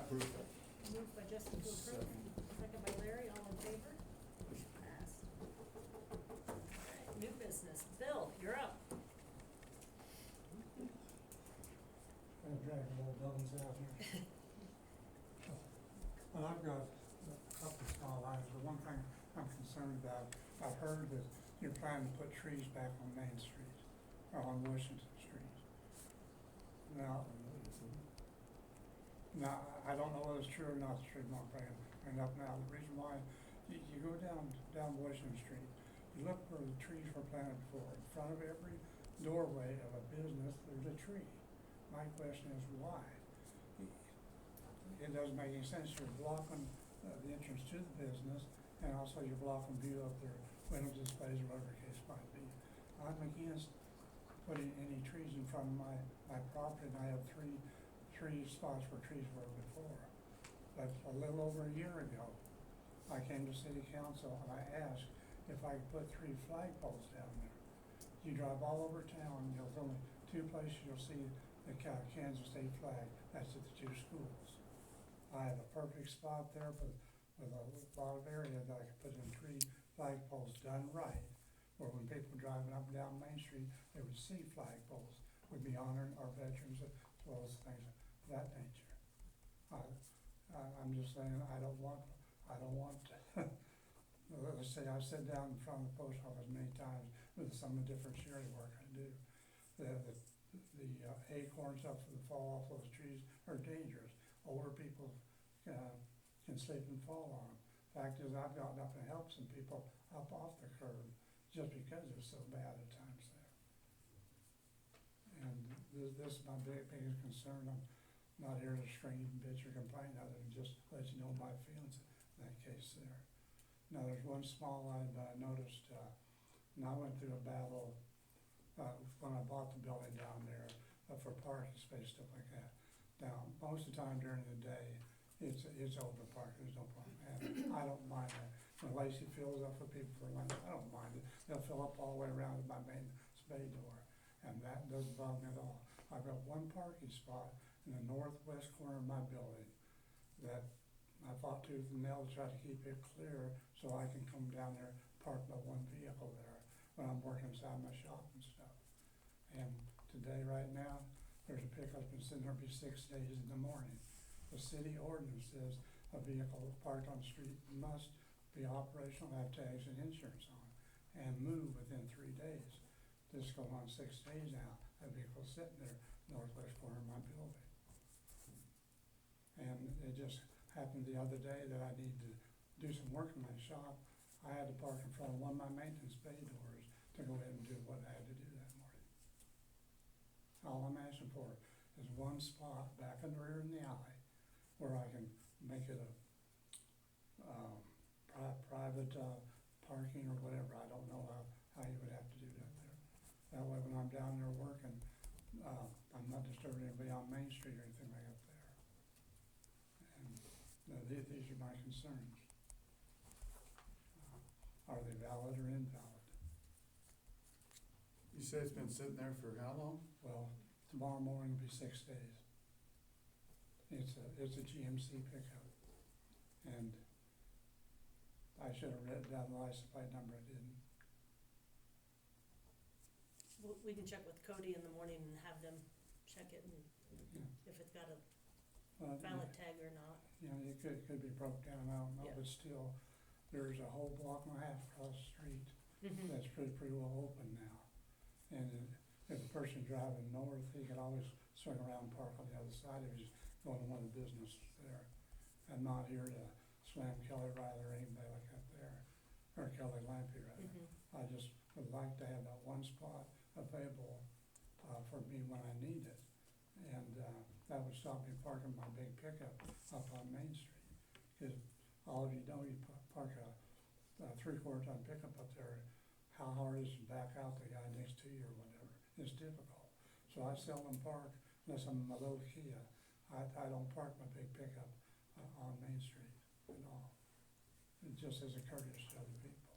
Approval. Moved by Justin to approve, second by Larry, all in favor? Motion passed. Alright, new business. Bill, you're up. Gonna drag the old bones out here. Well, I've got a couple of small items, but one thing I'm concerned about, I've heard that you're planning to put trees back on Main Street, or on Washington Street. Now, I don't know whether it's true or not, it's true, I'm bringing it up now. The reason why, you go down Washington Street, you look where the trees were planted before. In front of every doorway of a business, there's a tree. My question is why? It doesn't make any sense. You're blocking the entrance to the business, and also you're blocking view of their window displays or whatever the case might be. I'm against putting any trees in front of my property, and I have three spots where trees were before. But a little over a year ago, I came to city council and I asked if I could put 3 flagpoles down there. You drive all over town, there's only 2 places you'll see the Kansas State flag, that's at the 2 schools. I have a perfect spot there with a lot of area that I could put in 3 flagpoles done right, where when people driving up and down Main Street, they would see flagpoles, would be honoring our veterans as well as things of that nature. I'm just saying, I don't want, let's say I sit down in front of the post office many times with some of the different charity work I do. The acorns up that fall off those trees are dangerous. Older people can slip and fall on them. Fact is, I've gotten up and helped some people up off the curb just because it's so bad at times there. And this is my biggest concern. I'm not here to scream, bitch, or complain, other than just let you know my feelings in that case there. Now, there's one small item that I noticed, and I went through a battle when I bought the building down there for parking space, stuff like that. Now, most of the time during the day, it's open parking, there's no problem. And I don't mind that. When Lacey fills up for people for lunch, I don't mind it. They'll fill up all the way around to my main bay door, and that doesn't bother me at all. I've got one parking spot in the northwest corner of my building that I fought tooth and nail to try to keep it clear so I can come down there, park my one vehicle there when I'm working inside my shop and stuff. And today, right now, there's a pickup been sitting there for 6 days in the morning. The city ordinance says a vehicle parked on the street must be operational, have tags and insurance on, and move within 3 days. This is going on 6 days now. That vehicle's sitting there, northwest corner of my building. And it just happened the other day that I needed to do some work in my shop. I had to park in front of one of my maintenance bay doors to go ahead and do what I had to do that morning. All I'm asking for is one spot back in the rear in the alley where I can make it a private parking or whatever. I don't know how you would have to do that there. That way when I'm down there working, I'm not disturbing anybody on Main Street or anything like that there. And these are my concerns. Are they valid or invalid? You say it's been sitting there for how long? Well, tomorrow morning will be 6 days. It's a GMC pickup. And I should have written down the license plate number, I didn't. We can check with Cody in the morning and have them check it and Yeah. if it's got a Well, valid tag or not. you know, it could be broke down, I don't know, Yeah. but still, there's a whole block and a half across the street that's pretty well open now. And if a person driving north, he could always swing around and park on the other side if he's going to one of the businesses there. I'm not here to slam Kelly Riley or anybody like that there, or Kelly Lampy rather. I just would like to have that one spot available for me when I need it. And that would stop me parking my big pickup up on Main Street. Because all of you know, you park a 3/4 ton pickup up there, how hard is it to back out the guy next to you or whatever? It's difficult. So I seldom park, unless I'm in my little Kia, I don't park my big pickup on Main Street at all. It just as a courtesy to other people.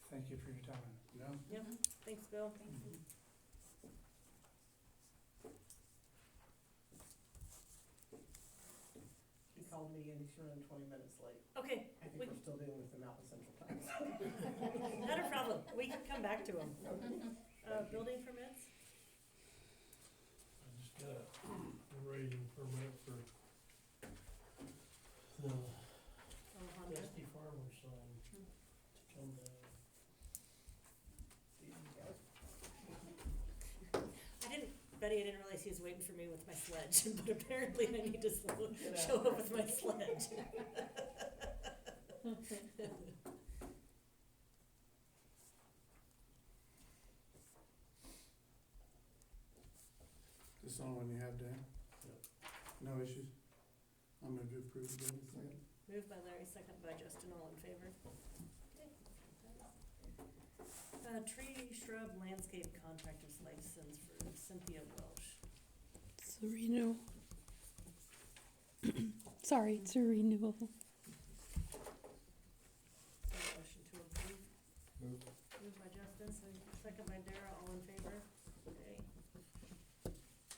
Thank you for your time. No? Yep, thanks, Bill. called me and he's running 20 minutes late. Okay, I think we, we're still dealing with the Mountain Central Time. not a problem, we can come back to them. Building permits? I just got a rating permit for the Oh, Honda. Dusty Farmer sign to come down. Betty, I didn't realize he was waiting for me with my sledge, but apparently I need to show up with my sledge. This the only one you have, Dan? Yep. No issues? I'm gonna do approve the building second. Moved by Larry, second by Justin, all in favor? Tree, shrub, landscape contractor's license for Cynthia Welsh. It's a renewal. Sorry, it's a renewal. Motion to approve. Move. Moved by Justin, second by Dara, all in favor? Okay.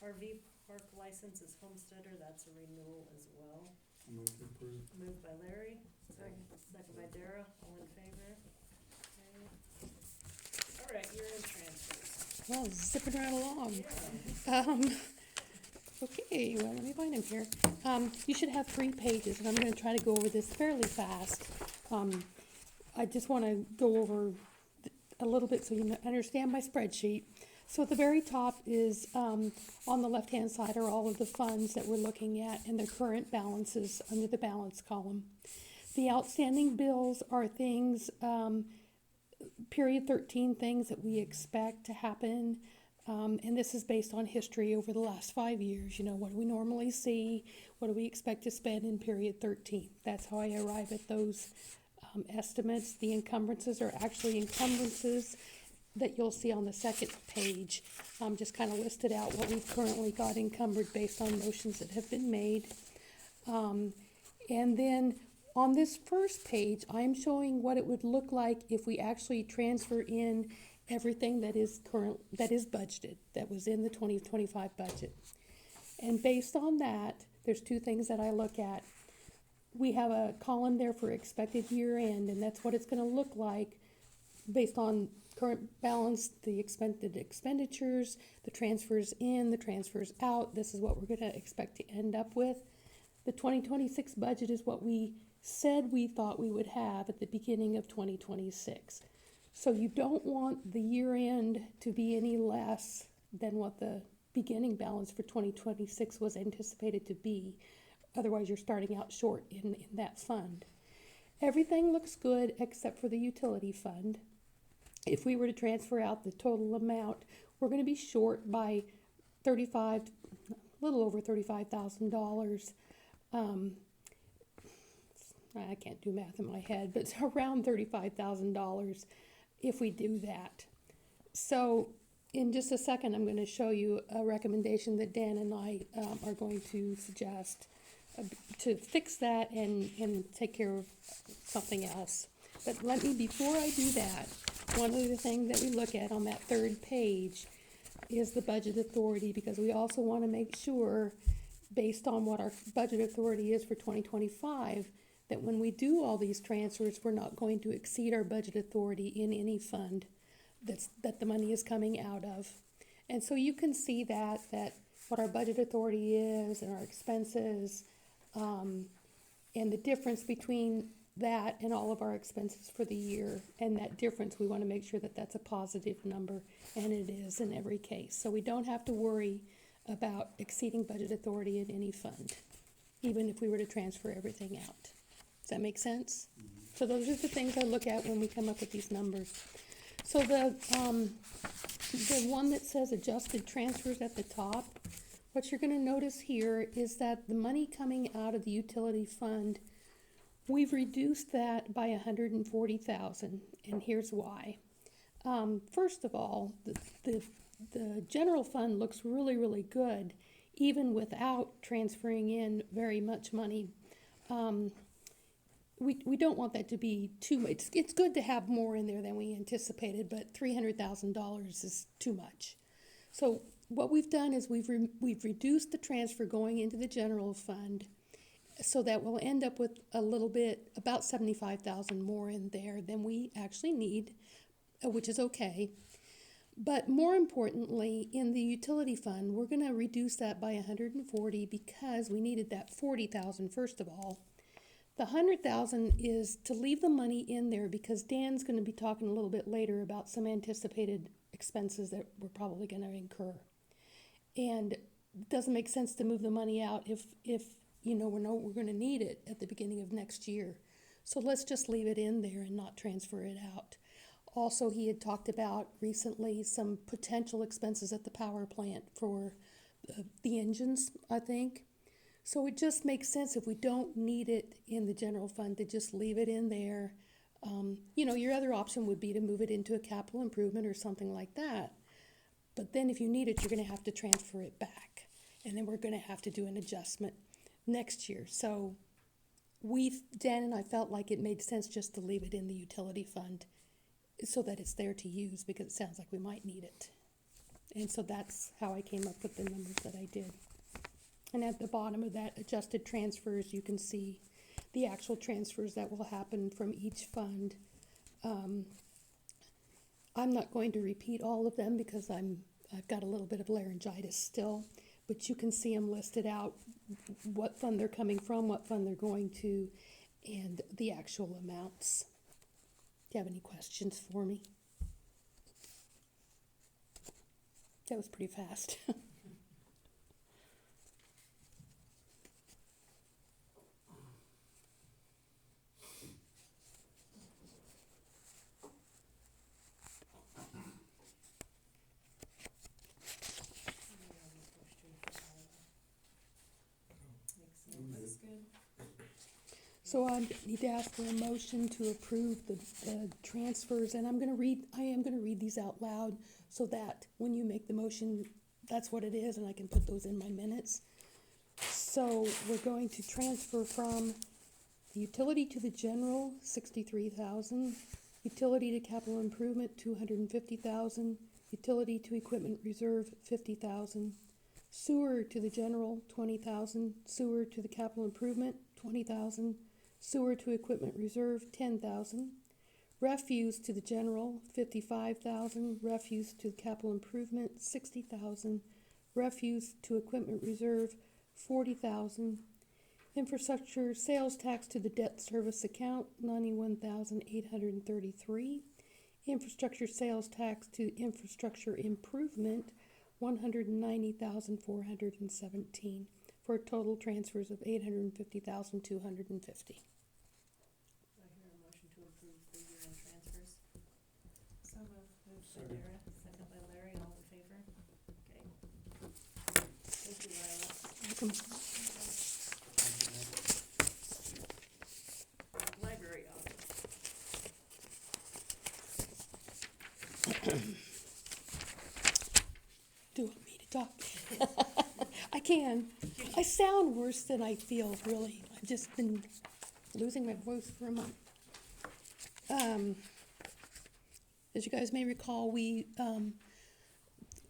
RV park license is Homesteader, that's a renewal as well. I move to approve. Moved by Larry, second by Dara, all in favor? Okay. All right, you're in transfers. Well, zipping right along. Yeah. Okay, well, let me find him here. You should have 3 pages, and I'm gonna try to go over this fairly fast. I just wanna go over a little bit so you understand my spreadsheet. So at the very top is, on the left-hand side are all of the funds that we're looking at and their current balances under the balance column. The outstanding bills are things, period 13 things that we expect to happen. And this is based on history over the last 5 years. You know, what do we normally see? What do we expect to spend in period 13? That's how I arrive at those estimates. The encumbrances are actually encumbrances that you'll see on the second page. Just kind of listed out what we've currently got encumbered based on motions that have been made. And then on this first page, I'm showing what it would look like if we actually transfer in everything that is budgeted, that was in the 2025 budget. And based on that, there's 2 things that I look at. We have a column there for expected year end, and that's what it's gonna look like based on current balance, the expected expenditures, the transfers in, the transfers out. This is what we're gonna expect to end up with. The 2026 budget is what we said we thought we would have at the beginning of 2026. So you don't want the year end to be any less than what the beginning balance for 2026 was anticipated to be. Otherwise, you're starting out short in that fund. Everything looks good except for the utility fund. If we were to transfer out the total amount, we're going to be short by a little over $35,000. I can't do math in my head, but it's around $35,000 if we do that. So in just a second, I'm going to show you a recommendation that Dan and I are going to suggest to fix that and take care of something else. But before I do that, one other thing that we look at on that 3rd page is the budget authority, because we also want to make sure, based on what our budget authority is for 2025, that when we do all these transfers, we're not going to exceed our budget authority in any fund that the money is coming out of. And so you can see that what our budget authority is and our expenses, and the difference between that and all of our expenses for the year. And that difference, we want to make sure that that's a positive number, and it is in every case. So we don't have to worry about exceeding budget authority in any fund, even if we were to transfer everything out. Does that make sense? So those are the things I look at when we come up with these numbers. So the one that says adjusted transfers at the top, what you're going to notice here is that the money coming out of the utility fund, we've reduced that by $140,000, and here's why. First of all, the general fund looks really, really good, even without transferring in very much money. We don't want that to be too much. It's good to have more in there than we anticipated, but $300,000 is too much. So what we've done is we've reduced the transfer going into the general fund, So that we'll end up with a little bit, about 75,000 more in there than we actually need, which is okay. But more importantly, in the utility fund, we're gonna reduce that by 140 because we needed that 40,000 first of all. The 100,000 is to leave the money in there because Dan's gonna be talking a little bit later about some anticipated expenses that we're probably gonna incur. And it doesn't make sense to move the money out if you know we're gonna need it at the beginning of next year. So let's just leave it in there and not transfer it out. Also, he had talked about recently some potential expenses at the power plant for the engines, I think. So it just makes sense if we don't need it in the general fund to just leave it in there. You know, your other option would be to move it into a capital improvement or something like that. But then if you need it, you're gonna have to transfer it back. And then we're gonna have to do an adjustment next year. So Dan and I felt like it made sense just to leave it in the utility fund so that it's there to use because it sounds like we might need it. And so that's how I came up with the numbers that I did. And at the bottom of that adjusted transfers, you can see the actual transfers that will happen from each fund. I'm not going to repeat all of them because I've got a little bit of laryngitis still, but you can see them listed out, what fund they're coming from, what fund they're going to, and the actual amounts. Do you have any questions for me? That was pretty fast. Looks good. So I need to ask for a motion to approve the transfers, and I am gonna read these out loud so that when you make the motion, that's what it is, and I can put those in my minutes. So we're going to transfer from the utility to the general, 63,000, utility to capital improvement, 250,000, utility to equipment reserve, 50,000, sewer to the general, 20,000, sewer to the capital improvement, 20,000, sewer to equipment reserve, 10,000, refuse to the general, 55,000, refuse to capital improvement, 60,000, refuse to equipment reserve, 40,000, infrastructure sales tax to the debt service account, 91,833, infrastructure sales tax to infrastructure improvement, 190,417, for total transfers of 850,250. Do I hear a motion to approve the year-end transfers? So moved. Moved by Dara, second by Larry, all in favor? Okay. Thank you, Lila. Welcome. Library office. Do you want me to talk? I can. I sound worse than I feel, really. I've just been losing my voice for a month. As you guys may recall, we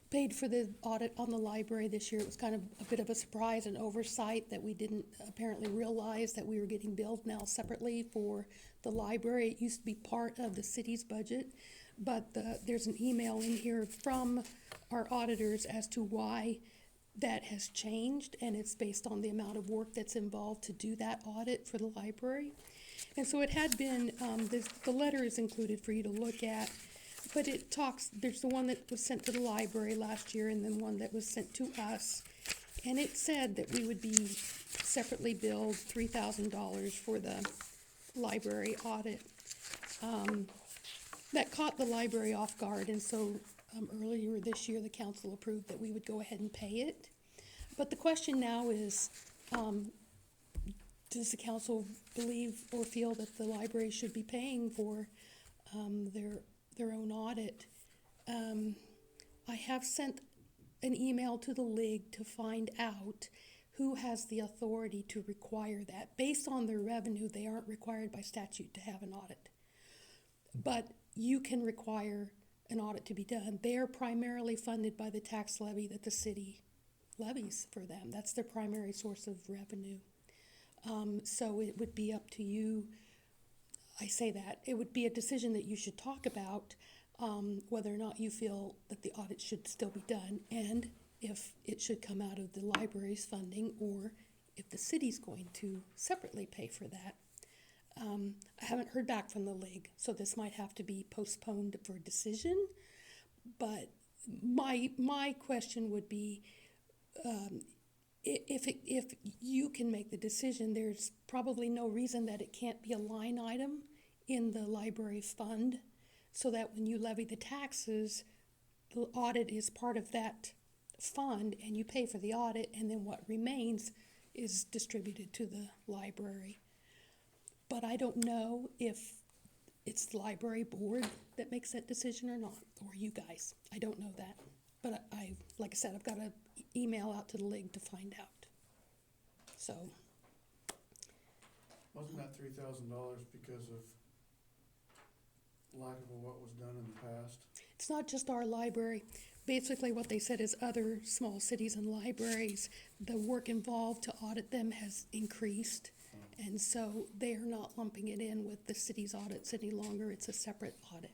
paid for the audit on the library this year. It was kind of a bit of a surprise and oversight that we didn't apparently realize that we were getting billed now separately for the library. It used to be part of the city's budget, but there's an email in here from our auditors as to why that has changed, and it's based on the amount of work that's involved to do that audit for the library. And so it had been, the letter is included for you to look at, but it talks, there's the one that was sent to the library last year and then one that was sent to us. And it said that we would be separately billed $3,000 for the library audit. That caught the library off guard, and so earlier this year, the council approved that we would go ahead and pay it. But the question now is, does the council believe or feel that the library should be paying for their own audit? I have sent an email to the league to find out who has the authority to require that. Based on their revenue, they aren't required by statute to have an audit. But you can require an audit to be done. They're primarily funded by the tax levy that the city levies for them. That's their primary source of revenue. So it would be up to you. I say that, it would be a decision that you should talk about, whether or not you feel that the audit should still be done, and if it should come out of the library's funding, or if the city's going to separately pay for that. I haven't heard back from the league, so this might have to be postponed for a decision. But my question would be, if you can make the decision, there's probably no reason that it can't be a line item in the library fund, so that when you levy the taxes, the audit is part of that fund, and you pay for the audit, and then what remains is distributed to the library. But I don't know if it's the library board that makes that decision or not, or you guys. I don't know that. But like I said, I've got to email out to the league to find out. So, Wasn't that $3,000 because of lack of what was done in the past? it's not just our library. Basically, what they said is other small cities and libraries, the work involved to audit them has increased. And so they are not lumping it in with the city's audits any longer. It's a separate audit.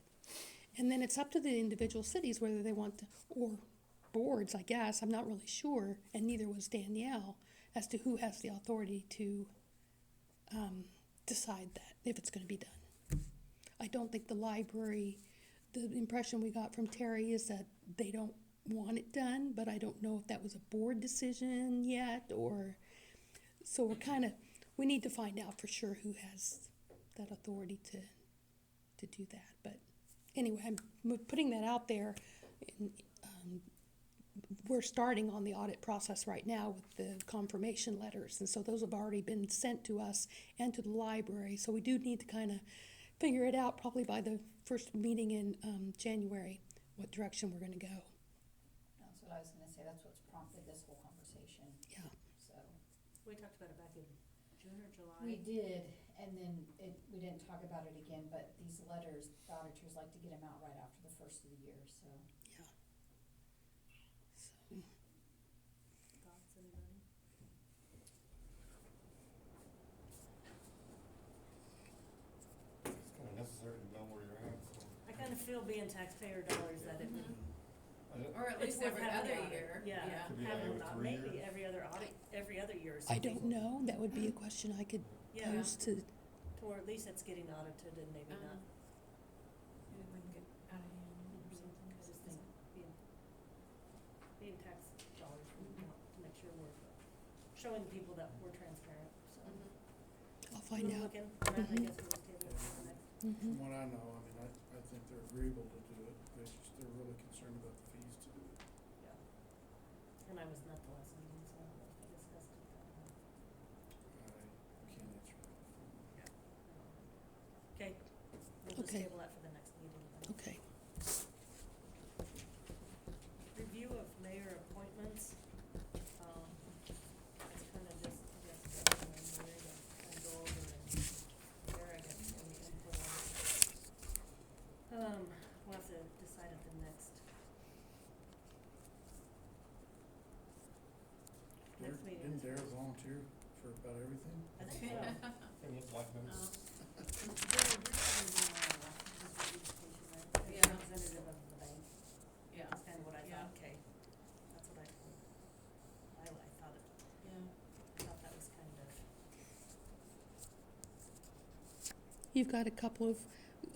And then it's up to the individual cities whether they want to, or boards, I guess, I'm not really sure, and neither was Danielle, as to who has the authority to decide that, if it's gonna be done. I don't think the library, the impression we got from Terry is that they don't want it done, but I don't know if that was a board decision yet, or, so we need to find out for sure who has that authority to do that. But anyway, I'm putting that out there. And, we're starting on the audit process right now with the confirmation letters, and so those have already been sent to us and to the library. So we do need to kind of figure it out probably by the first meeting in January, what direction we're going to go. That's what I was gonna say, that's what's prompted this whole conversation, Yeah. so. We talked about it back in June or July. We did, and then we didn't talk about it again, but these letters, the auditors like to get them out right after the first of the year, so. Yeah. So, Thoughts, anybody? It's kind of necessary to know where you're at, so. I kind of feel being taxpayer dollars that it would. Or at it's least worth every having other the audit. year. Yeah, Could be having every the audit, 3 maybe years. every other audit, every other year or I something. don't know. That would be a question I could Yeah, pose to. or at least it's getting audited and maybe not. Maybe it wouldn't get out of hand or something. I just think being tax dollars, we want to make sure we're showing people that we're transparent, so. I'll find We're out. looking, I Mhm. guess we'll just table it for the next. Mhm. From what I know, I mean, I think they're agreeable to do it, they're really concerned about the fees to do it. Yeah. And I wasn't at the last meeting, so I don't know if they discussed it that one. I can't answer that. Okay, we'll just Okay. table that for the next meeting then. Okay. Review of mayor appointments, it's kind of just, I guess, Mary to kind of go over and there, I guess, any input on it. We'll have to decide at the next meeting. Didn't Dare volunteer for about everything? I think so. Can look like them. Yeah. Representative of the bank, Yeah, that's kind of what I Yeah. thought, okay, that's what I told, I yeah. thought that was kind of. You've got a couple of,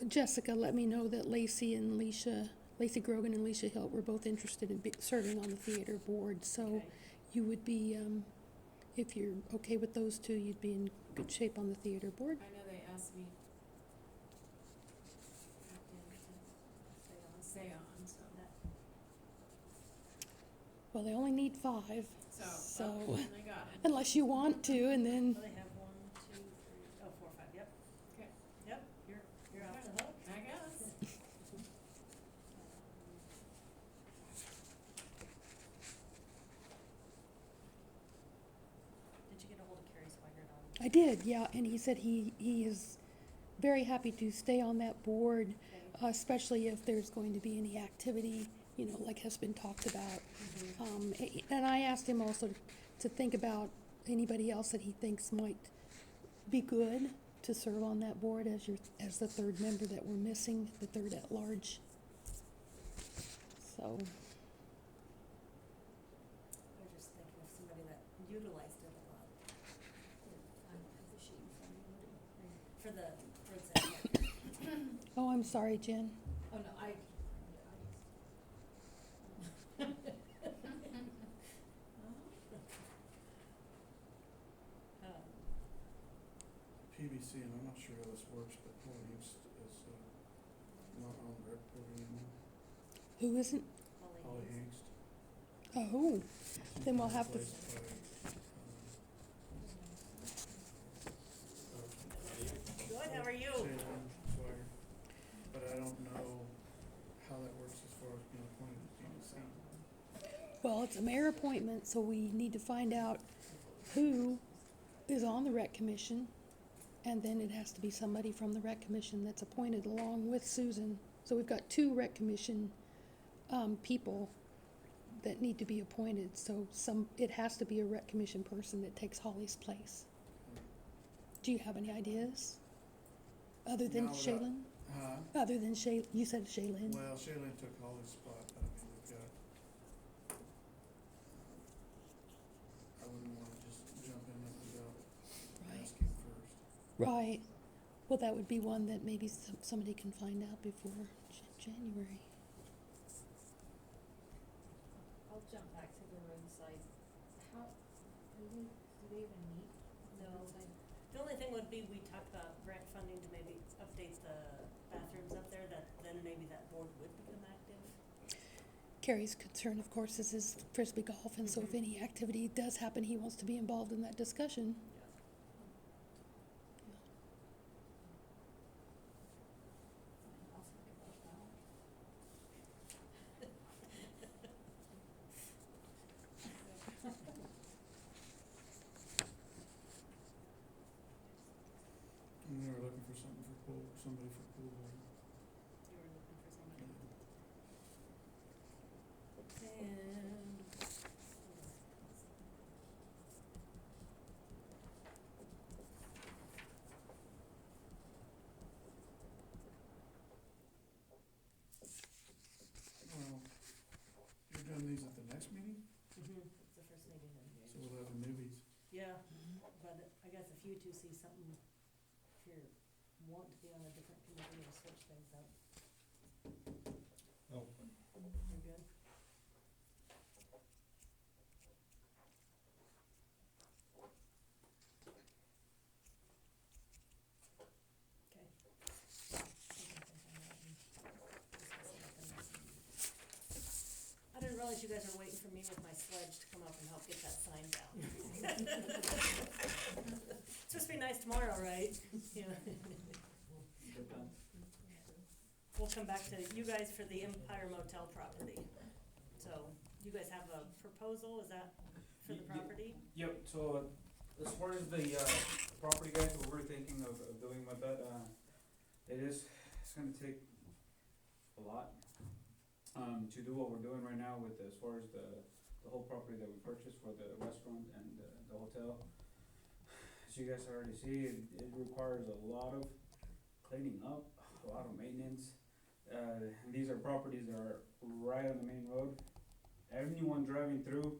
Jessica let me know that Lacey Grogan and Leisha Hilt were both interested in serving on the theater board, so Okay. you would be, if you're okay with those two, you'd be in good shape on the theater board. I know they asked me to stay on, so. Well, they only need 5, So, So- well, I got it. unless you want to, and then, Well, they have 1, 2, 3, 4, 5, yep. Okay. Yep, you're off the hook. I guess. Did you get a hold of Carrie Swigert on? I did, yeah, and he said he is very happy to stay on that board, Okay. especially if there's going to be any activity, like has been talked about. Mhm. And I asked him also to think about anybody else that he thinks might be good to serve on that board as the third member that we're missing, the third at large. So, I was just thinking of somebody that utilized it a lot I don't have the sheet in front of me. for the oh, I'm sorry, Jen. Oh, no, I. PVC, and I'm not sure how this works, but Paul Hughes is, not on the rec board anymore. Who isn't? Paul Hughes. Oh, then we'll have to, Replaced by, Good, how are you? Shaylin Swire. But I don't know how that works as far as being appointed to PVC. well, it's a mayor appointment, so we need to find out who is on the rec commission. And then it has to be somebody from the rec commission that's appointed along with Susan. So we've got 2 rec commission, people that need to be appointed. So it has to be a rec commission person that takes Holly's place. Do you have any ideas? Other than No, without- Shaylin? Other than you said Shaylin? Well, Shaylin took Holly's spot, but I mean, we've got, I wouldn't wanna just jump in without Right. asking first. Right. Well, that would be one that maybe somebody can find out before January. I'll jump back to the roadside. How, do they even meet? No. Roadside? The only thing would be, we talked about grant funding to maybe update the bathrooms up there, that then maybe that board would become active. Carrie's concern, of course, is his frisbee golf, and so if any activity does happen, he wants to be involved in that discussion. I'll think about that. And we were looking for something for pool, somebody for pool board. You were looking for somebody. Yeah. And. Well, you're doing these at the next meeting, It's the first meeting in so January. we'll have the newbies. Yeah, but I guess if you two see something, if you're wanting to be on a different committee or switch things up. Oh. You're good? Okay. I didn't realize you guys were waiting for me with my sledge to come up and help get that sign down. It's supposed to be nice tomorrow, right? Yeah. We'll come back to you guys for the Empire Motel property. So, you guys have a proposal, is that for the property? Yep, so as far as the property guys, what we're thinking of doing with that, it's gonna take a lot to do what we're doing right now with as far as the whole property that we purchased for the restaurant and the hotel. As you guys already see, it requires a lot of cleaning up, a lot of maintenance. And these are properties that are right on the main road. Anyone driving through,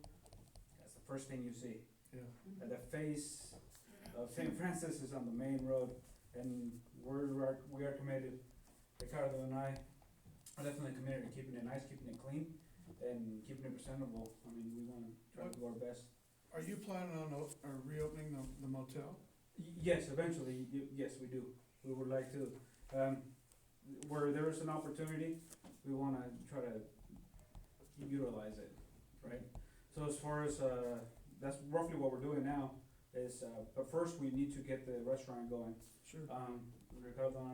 that's the first thing you see. Yeah. The face of St. Francis is on the main road, and we are committed, Ricardo and I are definitely committed to keeping it nice, keeping it clean, and keeping it presentable. I mean, we wanna try to do our best. Are you planning on reopening the motel? Yes, eventually, yes, we do. We would like to, where there is an opportunity, we wanna try to utilize it, right? So as far as, that's roughly what we're doing now, is, but first we need to get the restaurant going. Sure. Ricardo and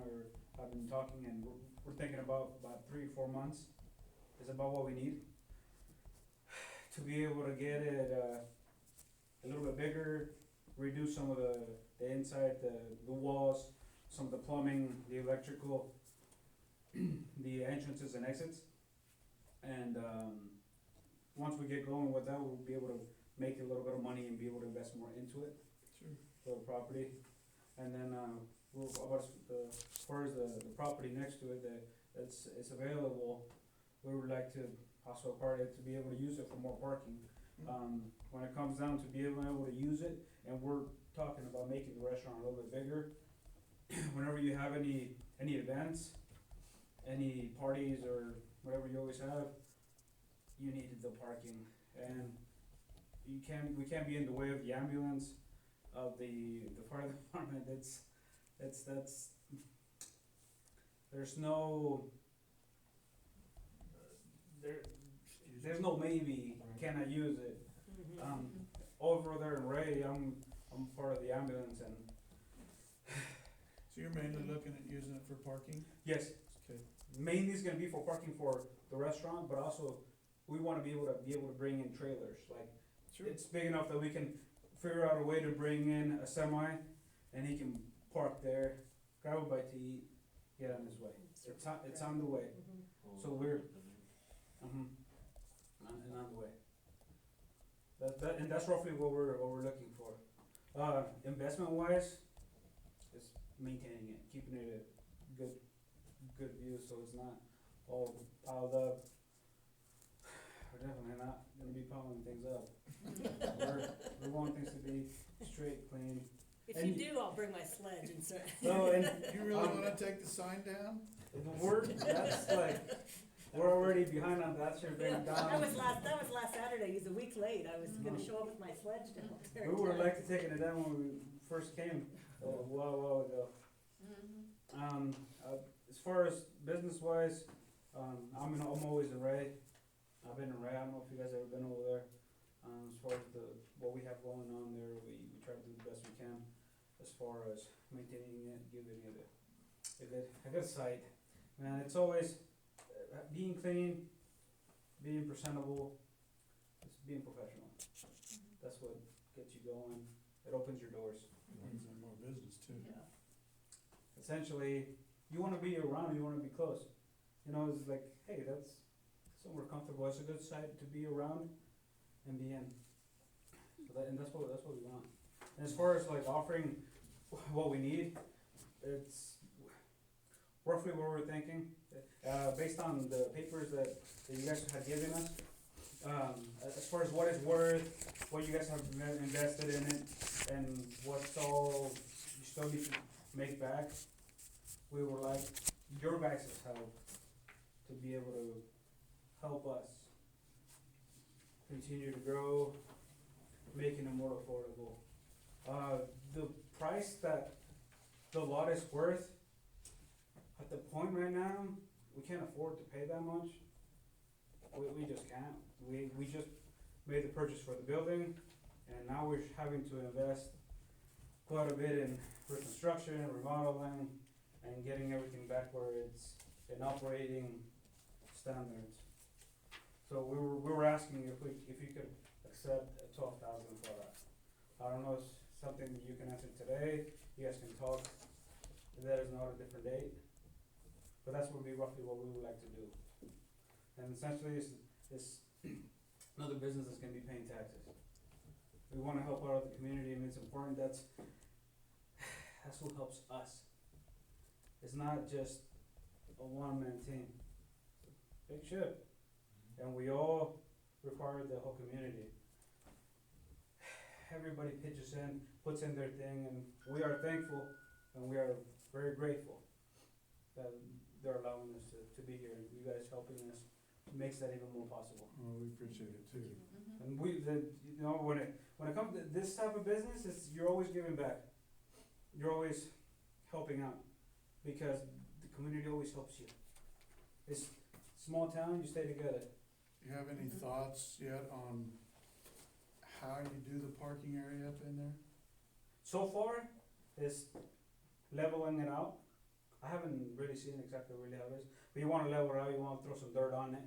I have been talking, and we're thinking about 3 or 4 months is about what we need to be able to get it, a little bit bigger, reduce some of the inside, the walls, some of the plumbing, the electrical, the entrances and exits. And, once we get going with that, we'll be able to make a little bit of money and be able to invest more into it Sure. for the property. And then, we're, about as far as the property next to it, it's available, we would like to also acquire it to be able to use it for more parking. When it comes down to being able to use it, and we're talking about making the restaurant a little bit bigger, whenever you have any events, any parties or whatever you always have, you need the parking, and we can't be in the way of the ambulance, of the fire department. There's no, there's no maybe, can I use it? Over there in Ray, I'm part of the ambulance, and So you're mainly looking at using it for parking? yes, Okay. mainly it's gonna be for parking for the restaurant, but also we wanna be able to bring in trailers, like, Sure. it's big enough that we can figure out a way to bring in a semi, and he can park there, grab a bite to eat, get on his way. It's on the way, so we're, on the way. And that's roughly what we're looking for. Investment wise, is maintaining it, keeping it a good view, so it's not all piled up. We're definitely not gonna be piling things up. We want things to be straight, clean. If And you do, I'll bring my sledge and so. No, and You really wanna take the sign down? that's like, we're already behind on that, should Yeah, bring down. that was last Saturday, he was a week late, I was gonna show up with my sledge down there. We would've liked to taken it down when we first came, a while ago. As far as business wise, I'm always in Ray. I've been in Ray, I don't know if you guys ever been over there. As far as what we have going on there, we try to do the best we can as far as maintaining it, giving it a good site. Man, it's always being clean, being presentable, it's being professional. That's what gets you going, it opens your doors. Brings in more business too. Yeah. Essentially, you wanna be around, you wanna be close. You know, it's like, hey, that's somewhere comfortable, it's a good site to be around and be in. So and that's what we want. And as far as like offering what we need, it's roughly what we're thinking, based on the papers that you guys have given us. As far as what it's worth, what you guys have invested in it, and what's all you still need to make back, we would like your guys' help to be able to help us continue to grow, making it more affordable. The price that the lot is worth, at the point right now, we can't afford to pay that much. We just can't. We just made the purchase for the building, and now we're having to invest quite a bit in reconstruction, remodeling, and getting everything back where it's in operating standards. So we were asking if you could accept $12,000 for that. I don't know, if it's something that you can answer today, you guys can talk, let us know at a different date. But that's would be roughly what we would like to do. And essentially, it's another business that's gonna be paying taxes. We wanna help out the community, and it's important, that's what helps us. It's not just a one-man team. Big ship. And we all require the whole community. Everybody pitches in, puts in their thing, and we are thankful, and we are very grateful that they're allowing us to be here, and you guys helping us makes that even more possible. Well, we appreciate it too. And you know, when it comes to this type of business, you're always giving back. You're always helping out, because the community always helps you. It's small town, you stay together. Do you have any thoughts yet on how you do the parking area up in there? So far, is leveling it out. I haven't really seen exactly really how it is, but you wanna level it out, you wanna throw some dirt on it.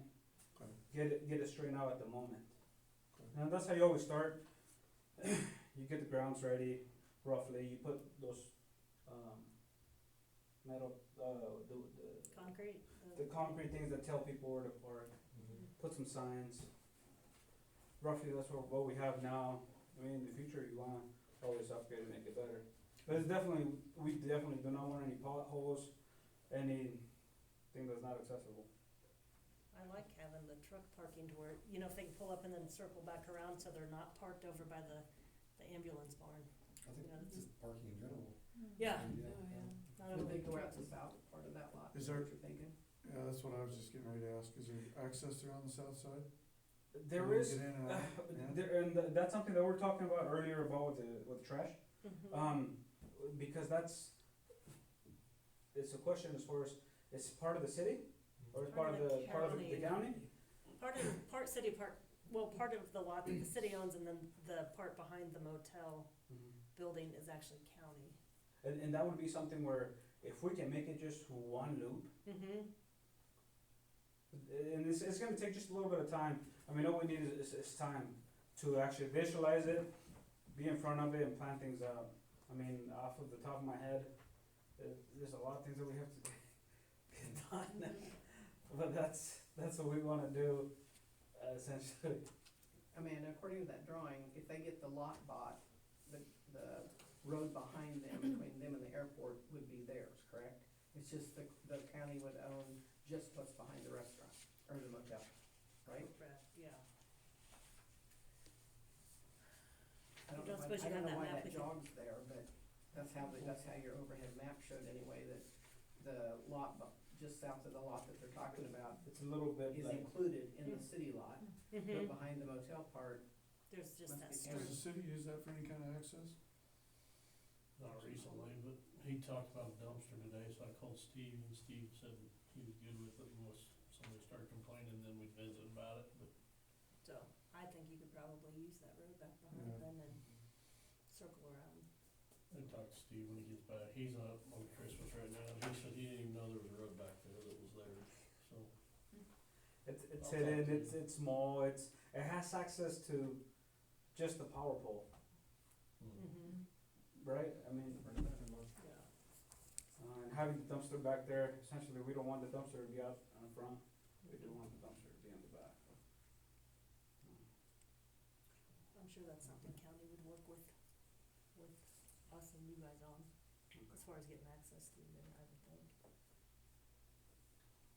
Okay. Get it straightened out at the moment. Okay. And that's how you always start. You get the grounds ready, roughly, you put those, metal, Concrete. the concrete things that tell people where to park, put some signs. Roughly, that's what we have now. I mean, in the future, you wanna always upgrade and make it better. But it's definitely, we definitely do not want any potholes, anything that's not accessible. I like having the truck parking to where, you know, if they can pull up and then circle back around so they're not parked over by the ambulance barn. I think Yeah, that's- just parking in general. Yeah. Not a Would they big go deal. out the south part of that lot? Is what there- you're thinking? Yeah, that's what I was just getting ready to ask, is there access there on the south side? There Can we is, get in and out? Yeah. there, and that's something that we were talking about earlier about with the trash. Mhm. Because it's a question as far as, it's part of the city, or it's part of the county? Part city, part of the lot that the city owns, and then the part behind the motel building is actually county. And that would be something where, if we can make it just one loop, Mm-hmm. and it's gonna take just a little bit of time, I mean, all we need is time to actually visualize it, be in front of it and plan things out. I mean, off of the top of my head, there's a lot of things that we have to get done, but that's what we wanna do, essentially. Amanda, according to that drawing, if they get the lot bought, the road behind them, between them and the airport would be theirs, correct? It's just the county would own just what's behind the restaurant, or the motel, right? Yeah. I don't You know don't why, suppose I you don't have know that why map that with you? jogs there, but that's how your overhead map showed anyway, that the lot just south of the lot that they're talking about It's a little bit is like, included in the city lot, but Mm-hmm. behind the motel part, There's just Must that be strip. Does the city use that for any kind of access? Not recently, but he talked about a dumpster today, so I called Steve, and Steve said that he was good with it unless somebody started complaining, then we'd visit about it, but So I think you could probably use that road back behind Yeah. them and circle around. I talked to Steve when he gets back. He's up on Christmas right now. He said he didn't even know there was a road back there that was there, so. it's I'll hidden, talk to it's small, it has access to just the power pole, Mm-hmm. right? I mean, Yeah. and having the dumpster back there, essentially, we don't want the dumpster to be out in front, we do want the dumpster to be in the back. I'm sure that's something county would work with us and you guys on, as far as getting access through there, I would think.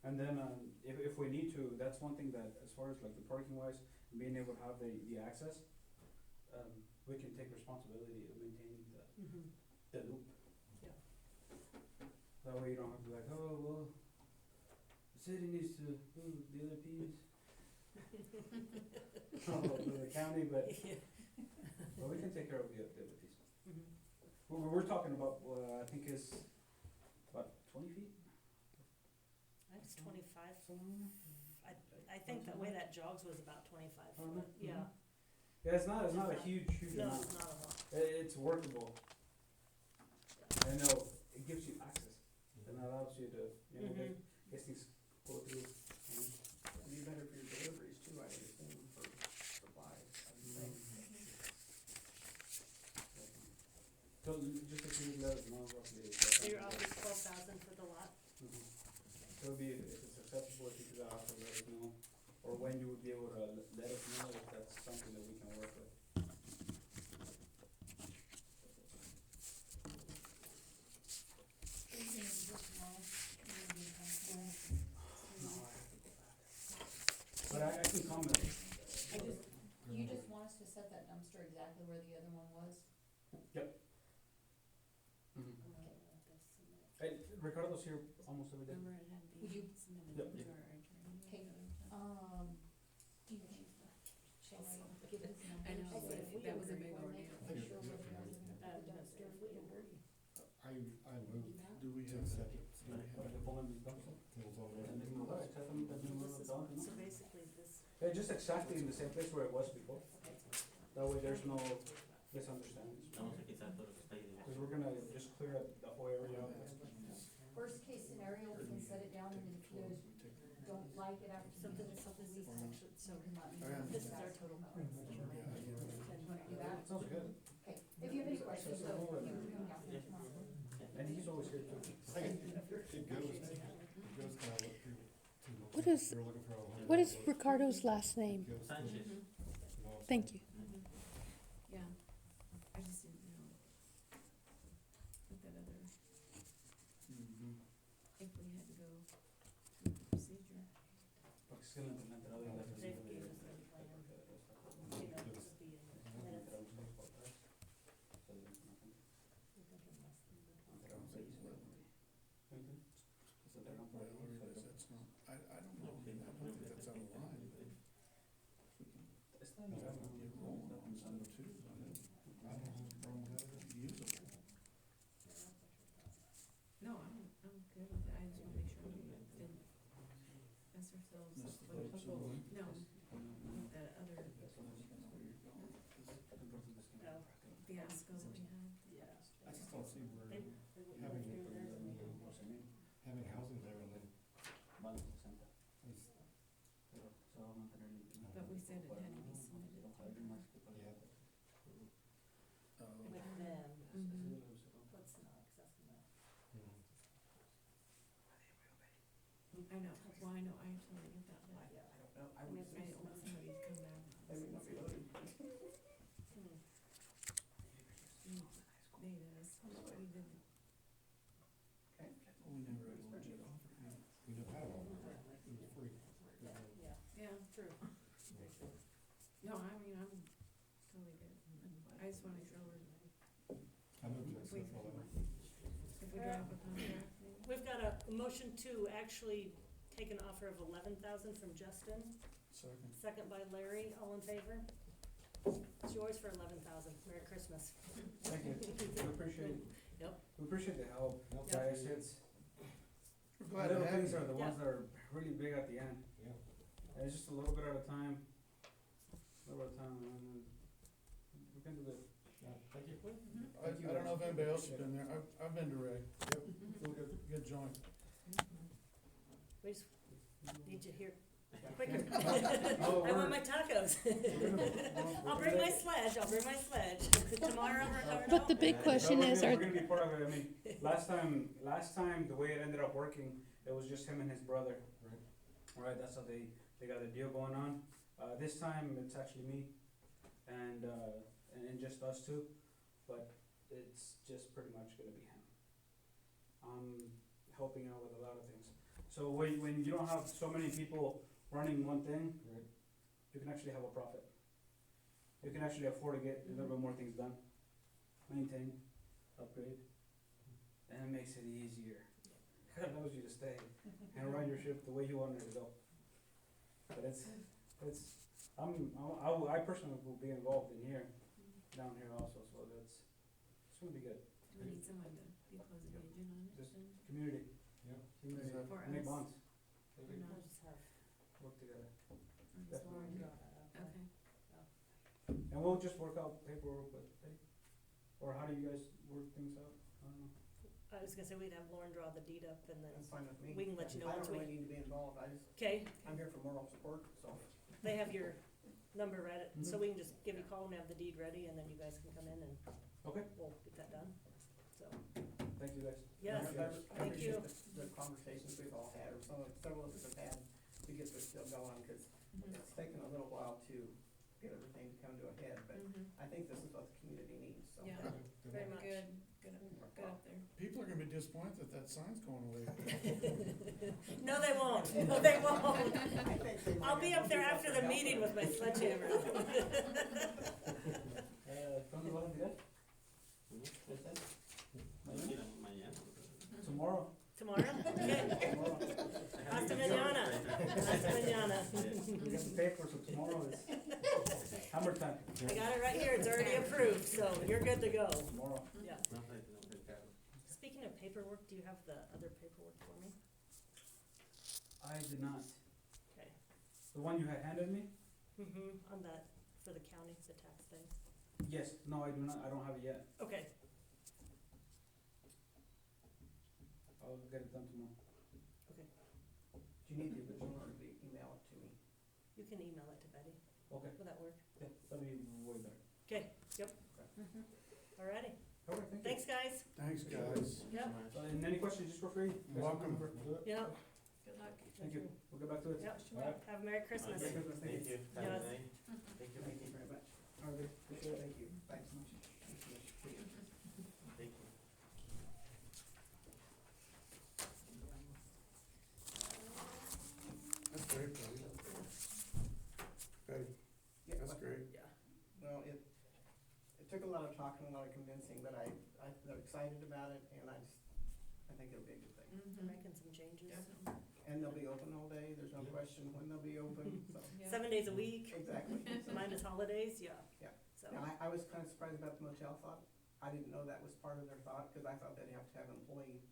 And then, if we need to, that's one thing that, as far as like the parking wise, being able to have the access, we can take responsibility of maintaining Mm-hmm. the loop. Yeah. That way you don't have to be like, oh, well, the city needs to do the other piece. The county, but we can take care of the other piece. Mm-hmm. We're talking about, I think is about 20 feet? I think it's 25. I think the way that jogs was about 25 foot, yeah. Yeah, it's not a huge No, amount. it's not a lot. It's workable. I know, it gives you access, and allows you to, Mhm. get things go through. it'd be better for your deliveries too, I would assume, for supplies, I would think. So just if you let us know roughly. So you're off with 12,000 for the lot? It would be, if it's acceptable, if you could also let us know, or when you would be able to let us know if that's something that we can work with. But I can comment. You just want us to set that dumpster exactly where the other one was? Mhm. Okay. Hey, Ricardo's here almost every day. Remember it had to Would be you- submitted Yep. to our attorney. Okay, do you think, shall I give his number? I know, I said if we that was a agree, big we'll make ordeal. sure we're gonna put the dumpster if we agree. I moved Do we to have, accept it. do we Put have, the phone in the dumpster. It was on And there. then we'll accept them, then we'll This is dump one, them. so basically this, Yeah, just exactly in the same place where it was before. okay. That way there's no misunderstandings. Cause we're gonna just clear up the whole area out. Worst case scenario, we can set it down, and if you don't like it after So you this, do it a so couple this is weeks, actually, so you can let me I know. this is our total balance. yeah, You wanna do that? Sounds good. Okay, if you have any questions, though, you can come down here tomorrow. And he's always here too. It goes kind of look to. What is- You're looking for a- What is Ricardo's last name? Goes to- Mhm. Thank you. Yeah, I just didn't know. que lo implementará de la They gave us a plan, you know, to be in the minutes. We're thinking less than the 20. Well, I realize that's not, I don't know, I don't think that's out of line, but if we can, Está get rolling on some too, I don't have a problem with that, it's usable. No, I'm good with it, I just wanna make sure we didn't mess ourselves Miss up the with, boat, so we- no, with that other Where you're going. Oh, fiasco that we had. yeah. I just don't see where They having went it, through theirs and they didn't. having housing there and then it's, But we said it had to be submitted to her. yeah. With them, Mhm. let's not access them. I know, well, I know, I totally get that, but Yeah. I don't know, I I would want say so. somebody to come back. They may not be loaded. They does, we didn't, Okay. We never had a legit offer, yeah. We don't have all that, it was free. Yeah, yeah, true. no, I mean, I'm totally good, I just wanna make sure we're, I moved to accept all that. if we draw up a contract, maybe. We've got a motion to actually take an offer of 11,000 from Justin, Second. second by Larry, all in favor? It's yours for 11,000, Merry Christmas. Thank you, we appreciate it. Yep. We appreciate the help, Yep. guys, it's, We're the glad to little have things you. are the ones that are really big at the end. Yeah. And it's just a little bit at a time, a little bit at a time, and we can do this. Yeah, thank you. I don't know if anybody else has been there, I've been to Ray. Yep. Good joint. We just need you here quicker. Oh, I we're- want my tacos. I'll bring my sledge, Tomorrow, Ricardo? But the big question No, is, we're are, gonna be part of it, I mean, last time, the way it ended up working, it was just him and his brother. Right. Alright, that's how they got a deal going on. This time, it's actually me, and just us two, but it's just pretty much gonna be him. I'm helping out with a lot of things. So when you don't have so many people running one thing, Right. you can actually have a profit. You can actually afford to get a little bit more things done, maintain, upgrade, and it makes it easier. It allows you to stay and run your ship the way you want it to go. But I personally will be involved in here, down here also, so it's gonna be good. Do we need someone to be closing the agent on it Just then? community, Yeah. community, For make us? bonds, Or We'll not? just have work together. Or just Definitely. Lauren? draw that up. Okay. And we'll just work out paperwork with Betty. Or how do you guys work things out? I don't know. I was gonna say we'd have Lauren draw the deed up and then, That's fine with me. We can let you know I once don't we- really need to be involved, okay, I'm here for moral support, so. they have your number ready, so Mhm. we can just give you a call and have the deed ready and then you guys can come in and Okay, we'll get that done, so. thank you guys. Yes, I thank you. appreciate the conversations we've all had, or several of us have had, to get this still going, cause it's taken a little while to get everything to come to a head, but Mhm. I think this is what the community needs, so. Yeah. Good. Very much. Good, good up there. People are gonna be disappointed that that sign's going away. No, they won't, no, they won't. I think they might I'll be have up there some after people the out meeting there. with my sledgehammer. ¿Cuándo vas a tirar? Tomorrow. Tomorrow? Okay. Tomorrow. Hasta mañana. Hasta mañana. We got the paper, so tomorrow is hammer time. I got it right here, it's already approved, so you're good to go. Tomorrow. Yeah. Speaking of paperwork, do you have the other paperwork for me? I did not. Okay. The one you had handed me? On that, for the county, the tax thing? Yes. No, I do not. I don't have it yet. Okay, I'll get it done tomorrow. okay. Do you need the original or the email it to me? You can email it to Betty. Okay. Will that work? Yeah, that'll be way better. Okay, yep. Alrighty. All right, thank you. Thanks, guys. Thanks, guys. Yep, And any questions, just feel free. Welcome. We'll do it. yep. Good luck. Thank you. We'll get back to it. Yep. All right. Have a Merry Christmas. Merry Christmas, thank you. Yes. Thank you very much. All right, appreciate it, thank you. Thanks much. That's very pretty. took a lot of talking, a lot of convincing, but they're excited about it, and I think it'll be a good thing. They're making some changes. And they'll be open all day, there's no Yeah. question when they'll be open, so, 7 days a week, exactly. minus holidays, yeah. Yeah. So, And I was kind of surprised about the motel thought. I didn't know that was part of their thought, because I thought they'd have to have employee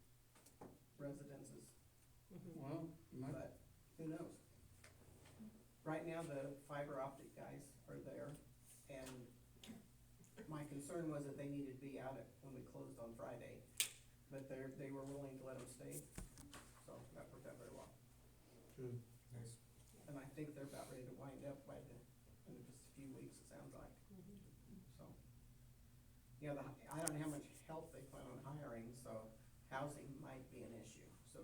residences, mhm. Well, but who knows? Right now, the fiber optic guys are there, and my concern was that they needed to be out at, when we closed on Friday, but they were willing to let them stay, so that worked out very well. Good, nice. And I think they're about ready to wind up in just a few weeks, it sounds like. Mhm. So, yeah, I don't know how much help they plan on hiring, so housing might be an issue. So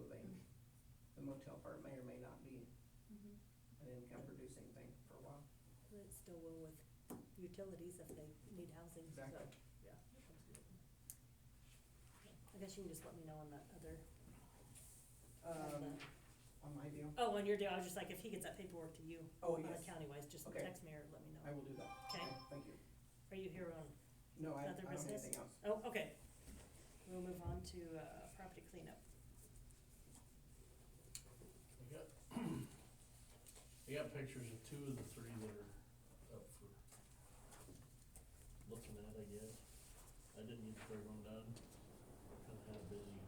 the motel part may or may not be Mhm. an income producing thing for a while. It still will with utilities if they need housing, so, Exactly. yeah, that's good. I guess you can just let me know on that other, On my deal, oh, on your deal, I was just like, if he gets that paperwork to you, oh, yes, county-wise, just Okay. text me or let me know. I will do that. Okay. Thank you. Are you here on, No, I Other don't have business? anything else. oh, okay. We'll move on to, property cleanup. We got pictures of 2 of the 3 that are up for looking at, I guess. I didn't get the 3rd one done, kinda had a busy,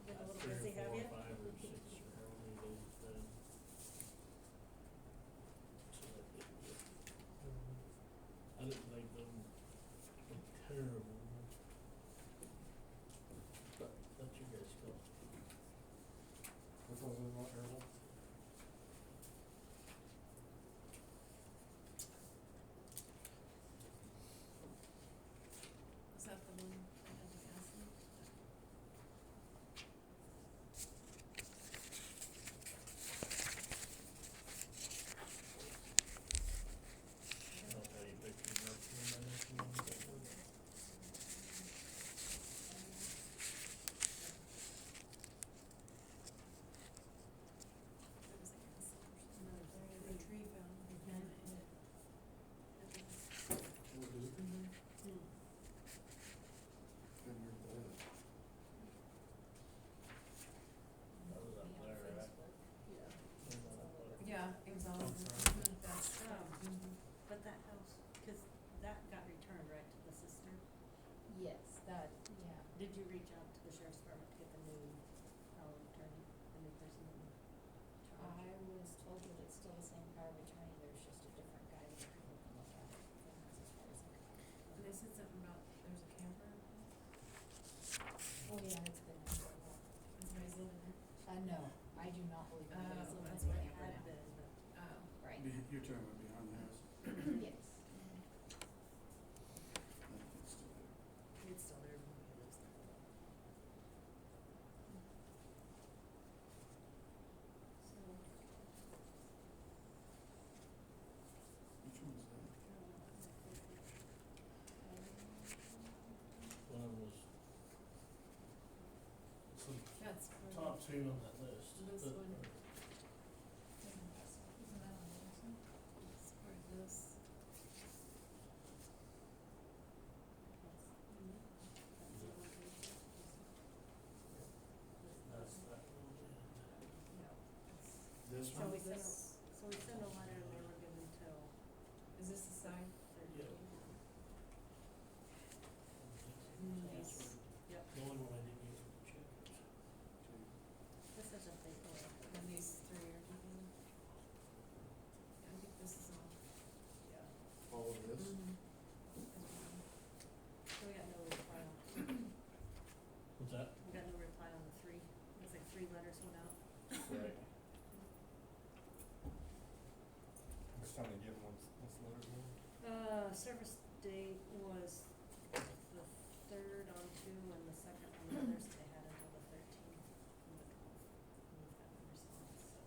Been a little 3 or busy, 4 have or you? 5 or 6 or however many days it's been. So I didn't get, I didn't think them were terrible, but that's your guys' call. Which one's in what area? Is that the one that had the acid? I'll tell you pictures up when I next one, but It was like acid or something. A tree fell and it hit the. we'll do, Mhm. Hmm. and you're the, I was up there, right? Yeah. Was that up there? Yeah, it was all over. Mhm. That's, mhm. But that house, cause that got returned, right, to the sister? Yes, that, yeah. Did you reach out to the sheriff's department to get the new power of attorney, the new person in charge? I was told that it's still the same power of attorney, there's just a different guy that can look at it, and that's as far as I got. And they said something about there's a camper. Oh, yeah, it's been there for a while. Somebody's living there. No, I do not believe Oh, anybody's living that's in what the it camper Had now. been, but Oh. Right, you're talking about behind the house, yes. it's still there. it's still there, but nobody lives there. So, Which one is that? One was, it's the That's for. top 2 on that list. This that one. are- Isn't that on there, so? It's for this. That's that one. This So one? we sent, This- so we sent a letter, they were given till Is this the side? 13. That's Yes. right. Yep. The only one I didn't get was the checkers. This isn't the, And these 3 are keeping. Yeah, I think this is all. yeah, All of this? Mm-hmm. so we got no reply on, What's that? we got no reply on the 3, it's like 3 letters went out. Right. Which time they get once letter going? Service date was the 3rd on 2 and the 2nd on the others, they had until the 13th and the 12th, and we've got no response, so.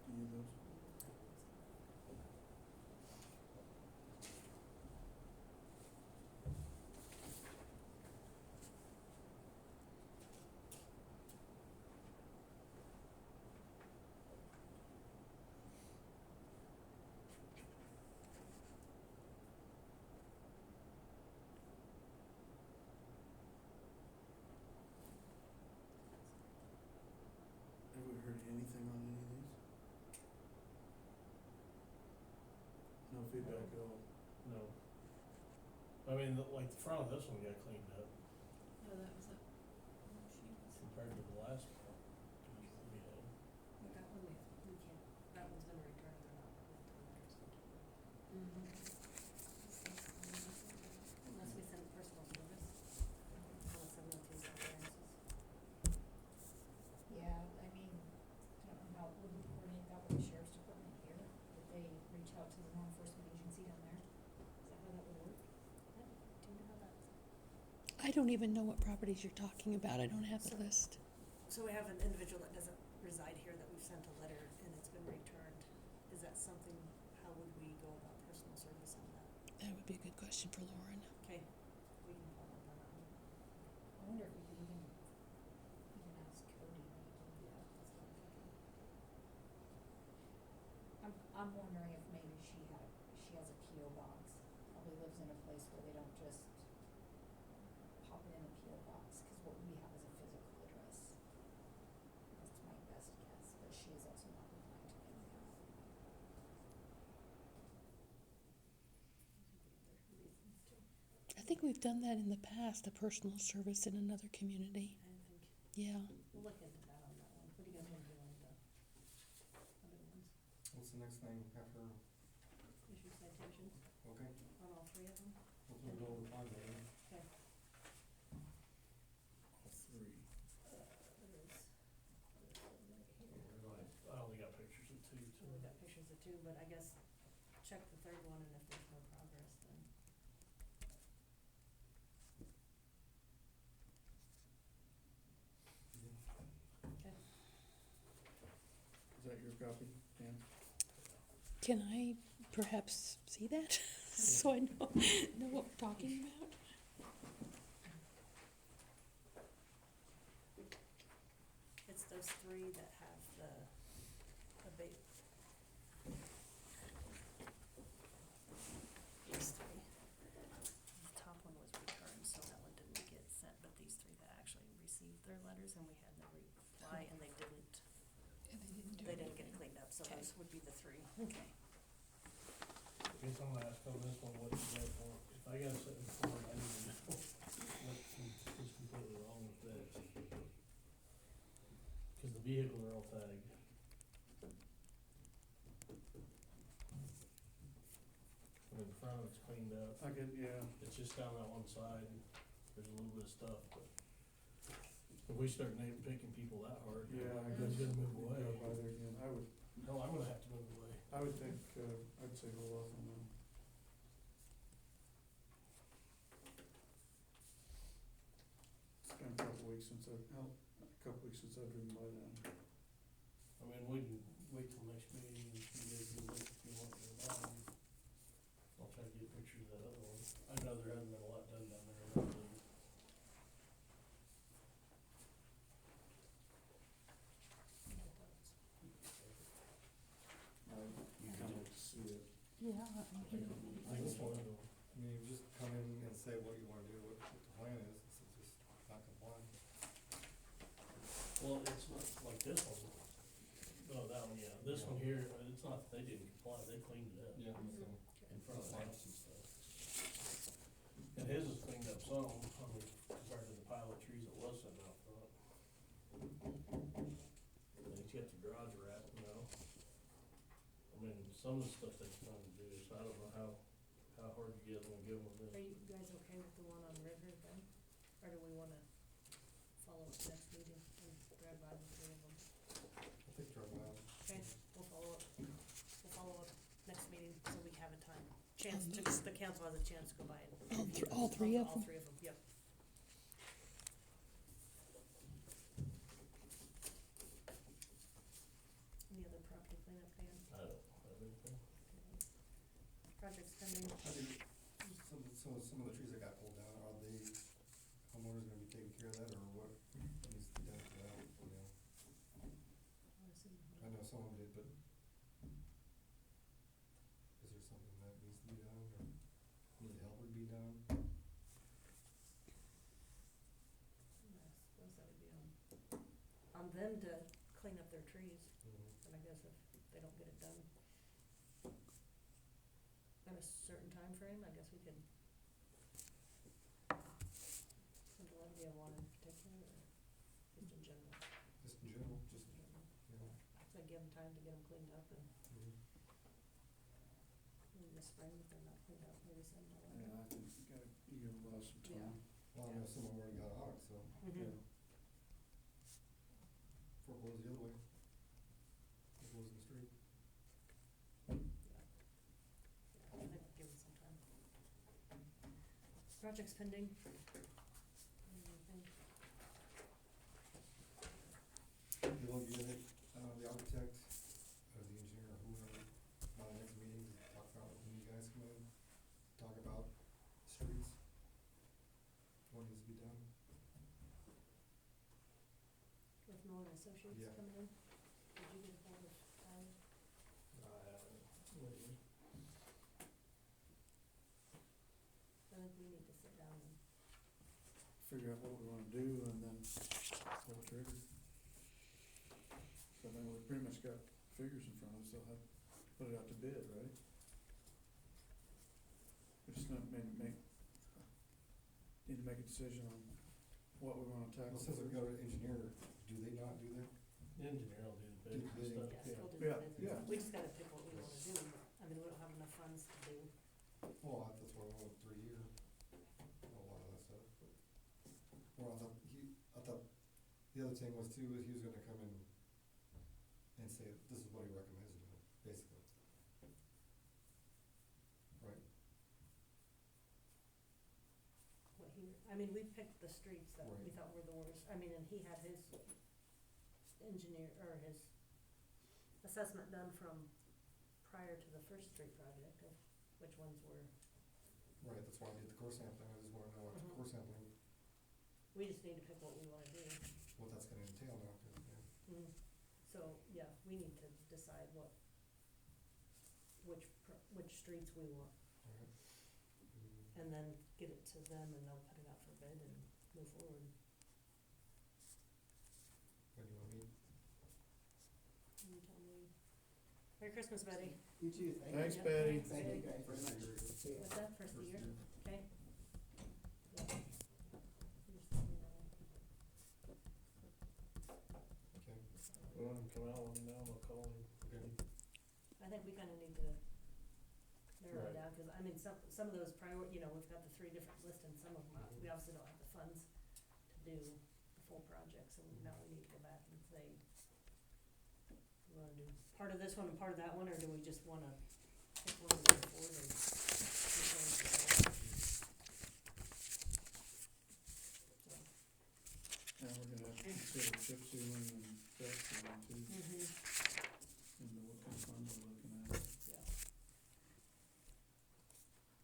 Do you those? anything on any of these? No feedback at all? No. I mean, like the front of this one got cleaned up Oh, that was it. Oh, she was. compared to the last one we had. But that one we can't, that one's gonna return, they're not with the letters. Mm-hmm. Unless we send personal service, unless someone takes out variances. Yeah, I mean, I don't know how, would we coordinate that with the sheriff's department here? Would they reach out to the law enforcement agency down there? Is that how that would work? Do you know how that? I don't even know what properties you're talking about. I don't have the list. So we have an individual that doesn't reside here that we've sent a letter and it's been returned. Is that something, how would we go about personal service on that? That would be a good question for Lauren. Okay, we can follow up on that one. I wonder if we could even ask Cody maybe to do that, that's what I'm thinking. I'm wondering if maybe she has a P.O. box, probably lives in a place where they don't just pop it in a P.O. box, cause what we have is a physical address. That's my best guess, but she is also not inclined to give me that. I think we've done that in the past, a personal service in another community. I think, Yeah. we'll look into that on that one. What do you guys wanna do on the other ones? What's the next thing after, Issue citations okay, on all three of them? let's move over to five then. Okay. All three. There is, right here. I only got pictures of two, So we've got pictures of two, but I guess check the third one and if there's no progress, then. Okay. Is that your copy, Dan? Can I perhaps see that? So I know what we're talking about? It's those three that have the abate. These three. The top one was returned, so that one didn't get sent, but these three that actually received their letters and we had them reply and they didn't get cleaned up, so Okay. those would be the three. Okay. Guess I'm gonna ask on this one, what you guys want, if I gotta sit in front, I need to know what is completely wrong with this. Cause the vehicles are all tagged. I mean, the front of it's cleaned up, I could, yeah, it's just down that one side, and there's a little bit of stuff, but if we start picking people that hard, yeah, I everybody's guess. gonna move we away. could go by there again. No, I'm gonna have to move away. I would think, I'd say hold off on them. It's been a couple weeks since I've driven by them. I mean, we can wait till next meeting, and you guys can look if you want to go down. I'll try to get pictures of that other one. I know there hasn't been a lot done down there lately. You kind of like to see it. Yeah. I just wanna go. I mean, you just come in and say what you wanna do, what the plan is, instead of just not complying. Well, it's not like this one. No, that one, yeah. This one here, it's not, they didn't comply, they cleaned it up. Yeah, so. In front of the house and stuff. And his is cleaned up some, I mean, compared to the pile of trees that was sitting out front. And he's got the garage wrapped, you know. I mean, some of the stuff that's trying to do, so I don't know how hard you guys wanna give them with Are this. you guys okay with the one on River then? Or do we wanna follow up next meeting and drive by the three of them? I think drive around. Okay, we'll follow up next meeting so we have a time, the council has a chance to go by and. All three of All them? three of them, yep. Any other property cleanup, Dan? I don't have anything. Projects coming, I think some of the trees that got pulled down, are they, homeowners gonna be taking care of that, or what needs to be done for that, you know? I know some of them did, but is there something that needs to be done, or need help would be done? I suppose that would be on them to clean up their trees. guess if they don't get it done in a certain time frame, I guess we could. Something like, do you have one in particular, or just in general? Just in general, just, In general. you know. So give them time to get them cleaned up, and Mhm. in the spring, if they're not cleaned up, maybe send them a Yeah, letter. I think you gotta allow some time. Well, I know some of them already got on it, so Mhm. before it blows the other way. It blows in the street. Yeah, I think give them some time. Projects pending. Anything? You look, you get, the architect, or the engineer, or whoever, by the next meeting, to talk about when you guys come in, talk about streets, what needs to be done. With Nolan Associates Yeah. coming in, did you get hold of Tyler? I think we need to sit down and, Figure out what we wanna do and then pull the trigger. So I mean, we pretty much got figures in front of us, they'll have to put it out to bid, right? We just not need to make a decision on what we wanna tackle. Well, since we got an engineer, do they not do that? The engineer will do the bidding and bidding. stuff. yes, we'll do Yeah, the yeah. business. We just gotta pick what we wanna do. I mean, we don't have enough funds to do. Well, that's why I went 3 year, a lot of that stuff. Well, I thought, the other thing was too, is he was gonna come in and say, this is what he recommends doing, basically. Right? What he, I mean, we picked the streets that we Right. thought were the worst. I mean, and he had his engineer, or his assessment done from prior to the first street project of which ones were. Right, that's why I did the core sampling, I just wanna know after Mhm. core sampling, We just need to pick what we wanna do. what that's gonna entail now, 'cause, yeah. So, yeah, we need to decide which streets we want, Alright. and then get it to them, and they'll put it out for bid and move forward. When do you wanna meet? You tell me. Merry Christmas, Betty. You too, thank you. Thanks, Yeah, Betty. thanks, Thank you Betty. guys very much. See ya. What's that, first of the year? First Okay. Yeah. You're sitting there. Okay, Well, when he come out, let me know, I'll call him. okay. I think we kinda need to narrow it Right. down, cause I mean, some of those we've got the 3 different listings, some of them, we obviously don't have the funds to do the full project, so now we need to go back and say, we wanna do part of this one and part of that one, or do we just wanna pick one and go forward and move forward together? So. And we're gonna have to consider chip sealing and crack sealing too, and what kind of fund we're looking at. Yeah.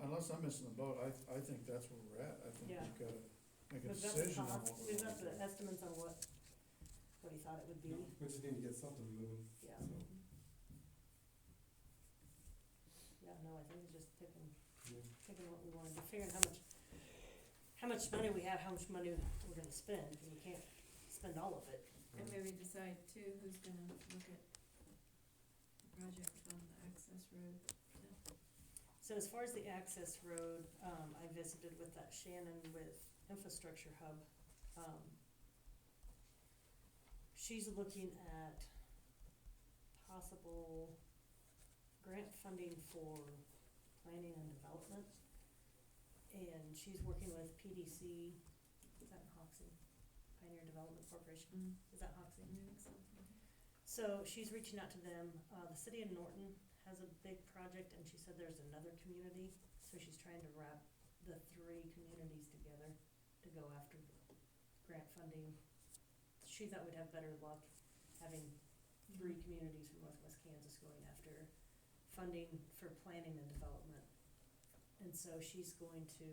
Unless I'm missing the boat, I think that's where we're at, I think Yeah. we've gotta make a We've got the decision on cost, what we're we've gonna got do. the estimates on what he thought it would be, We just need to get something moving, yeah. so, Yeah, no, I think it's just picking yeah. what we wanna do, figuring how much money we have, how much money we're gonna spend, cause we can't spend all of it. And maybe decide too, who's gonna look at the project on the access road. So as far as the access road, I visited with that Shannon with Infrastructure Hub. She's looking at possible grant funding for planning and development. And she's working with PDC, is that in Hoxie? Pioneer Development Corporation, is that Hoxie? So she's reaching out to them. The city of Norton has a big project, and she said there's another community, so she's trying to wrap the 3 communities together to go after grant funding. She thought we'd have better luck having 3 communities from northwest Kansas going after funding for planning and development. And so she's going to,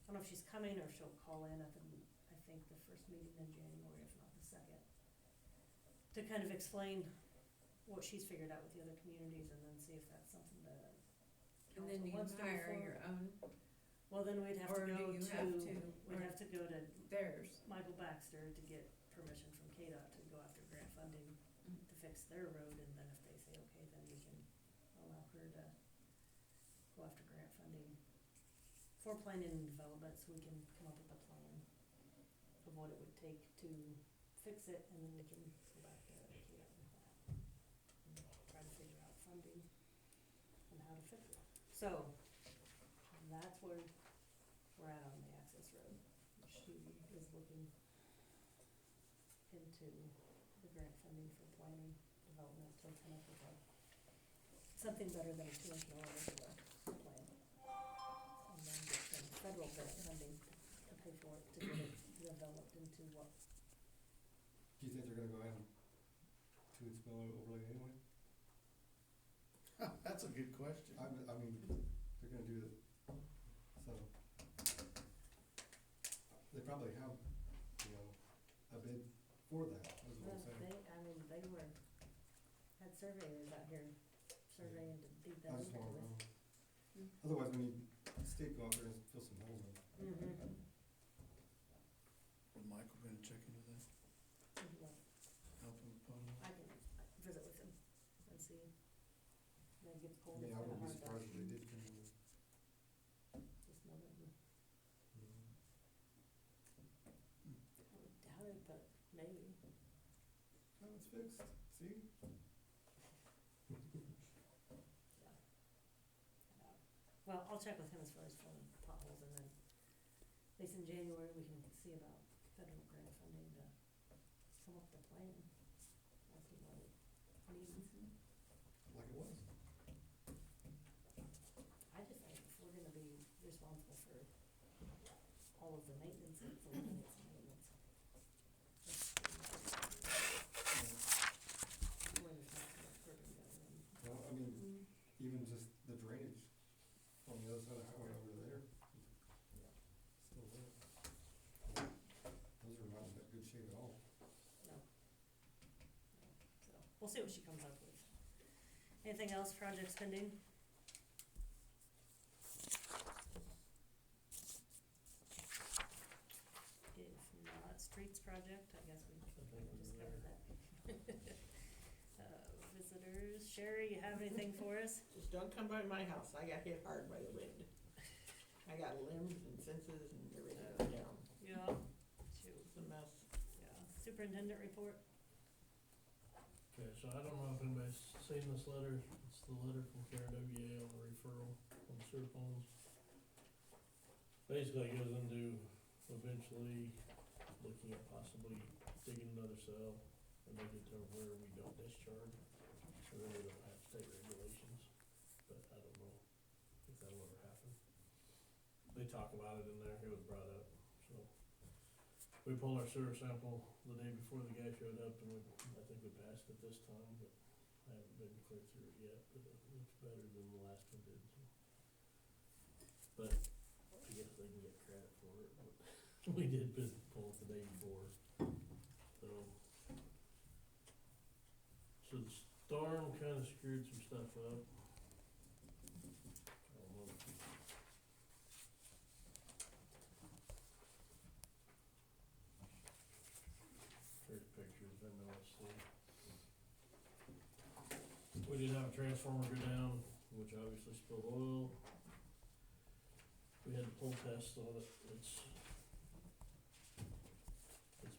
I don't know if she's coming or if she'll call in at the, I think, the first meeting in January, if not the second, to kind of explain what she's figured out with the other communities, and then see if that's something that And then council you wants to move hire forward. your own, Well, then we'd have or to do go you to, have to, we'd or have to go to theirs? Michael Baxter to get permission from KDOT to go after grant funding to fix their road, and then if they say, okay, then we can allow her to go after grant funding for planning and development, so we can come up with a plan of what it would take to fix it, and then we can go back to Kate on that. And try to figure out funding and how to fix it. So, that's where we're at on the access road. She is looking into the grant funding for planning, development, to come up with something better than a 2-inch mill regular plan. And then get some federal grant funding to pay for it, to get it developed into what. Do you think they're gonna go ahead and to its mill overlay anyway? That's a good question. I mean, they're gonna do it, so. They probably have, a bid for that, is what I'm saying. They had surveyors out here surveying to beat that I into just wanna it. know. Otherwise, we need state go out there and fill some holes in. Mm-hmm. Would Michael been check into that, help him with potholes? I can visit with him and see. When it gets I cold, mean, it's I kinda wouldn't be hard to, surprised if they did come in with. just know that, I would doubt it, but maybe. Oh, it's fixed, see? Well, I'll check with him as far as filling potholes, and then, at least in January, we can see about federal grant funding to come up with a plan. As to what it needs. Like it was. I just think if we're gonna be responsible for all of the maintenance, it's a maintenance. We're responsible for it, Well, I mean, even just the drainage on the other side of the highway over there. Still there. Those are not in that good shape at all. No. So, we'll see what she comes up with. Anything else, projects pending? If not, streets project, I guess we just covered that. Visitors, Sherry, you have anything for us? Just don't come by my house, I got hit hard by the wind. I got limbs and fences and everything down, Yeah. Shoot, it's a mess. yeah. Superintendent report? Okay, so I don't know if anybody's seen this letter, it's the letter from KRWA on the referral on the sewer phones. Basically, it goes into eventually looking at possibly digging another cell and make it to where we don't discharge. So then we don't have state regulations, but I don't know if that'll ever happen. They talk about it in there, it was brought up, so. We pulled our sewer sample the day before the guy showed up, and I think we passed it this time, but I haven't been clear through it yet, but it looks better than the last one did, so. But I guess they can get credit for it, but we did pull it the day before, so. So the storm kinda screwed some stuff up. I don't know. Here's pictures, I know it's we did have a transformer go down, which obviously spilled oil. We had to pull test on it, it's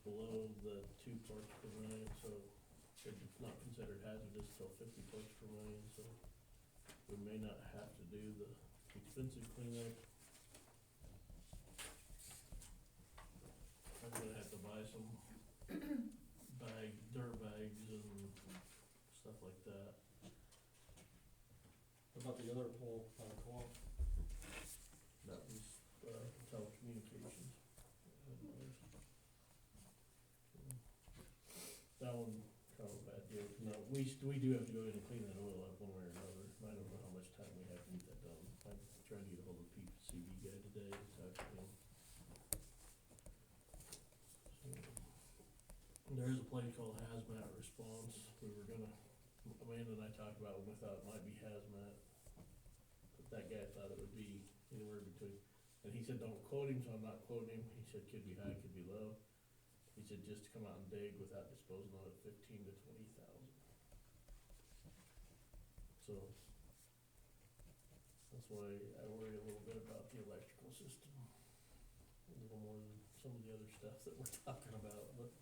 below the 2 parts per million, so it's not considered hazardous till 50 parts per million, so we may not have to do the expensive cleanup. I'm gonna have to buy some dirt bags and stuff like that. What about the other pole on the co-op? That was, telecommunications. That one, kind of a bad deal, no, we do have to go in and clean that oil up one way or another, I don't know how much time we have to get that done. I'm trying to get ahold of the PCB guy today, to talk to him. So, there is a place called Hazmat Response, we were gonna, Amanda and I talked about, we thought it might be hazmat. But that guy thought it would be anywhere between, and he said, don't quote him, so I'm not quoting him, he said, could be high, could be low. He said, just to come out and dig without disposing of it, 15 to 20,000. So, that's why I worry a little bit about the electrical system, a little more than some of the other stuff that we're talking about, but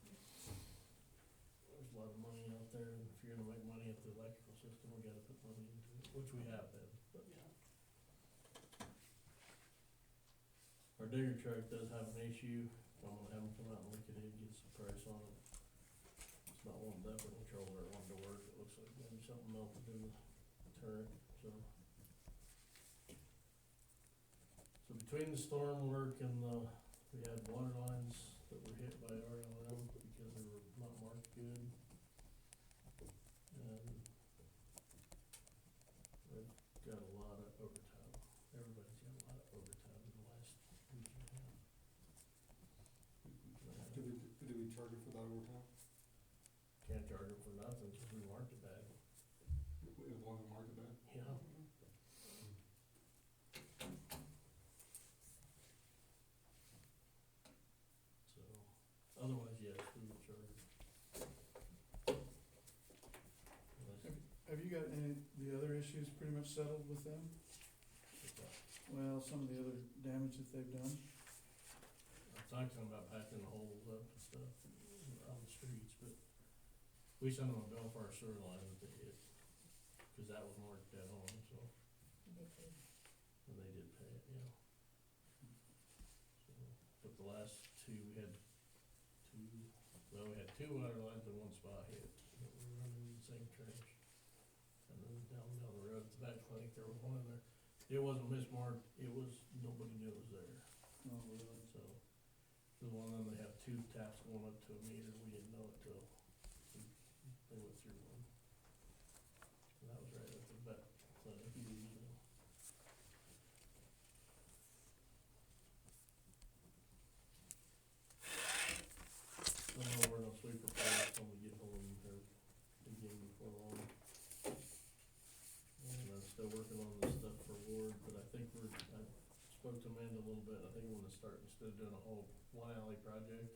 there's a lot of money out there, and if you're gonna make money at the electrical system, we gotta put money into it, which we have been, but. Our digger truck does have an issue, I'm gonna have him come out and look at it, get some price on it. It's not wanting up in control where it wanted to work, it looks like maybe something melted in the turret, so. So between the storm work and we had water lines that were hit by RLM because they were not marked good. And we've got a lot of overtime, everybody's got a lot of overtime in the last week and a half. Did we charge it for that overtime? Can't charge them for nothing because we marked it bad. It wasn't marked bad? Yeah. So, otherwise, yes, we would charge. Have you got any, the other issues pretty much settled with them? Well, some of the other damage that they've done? I'm talking about packing the holes up and stuff on the streets, but we sent them a bill for our sewer line that they hit, cause that was marked dead on, so, They paid. and they did pay it, yeah. So, but the last two, we had two water lines in one spot hit, that were running in the same trench. And then down the road at the vet clinic, there was one in there, it wasn't mismarked, it was, nobody knew it was there. Oh, really? So, the one of them, they have two taps going up to a meter, we didn't know it till they went through one. And that was right at the vet clinic, so. Don't know where no sweeper players when we get home or again before long. And I'm still working on this stuff for Ward, but I think I spoke to Amanda a little bit, I think I'm gonna start, instead of doing a whole one alley project,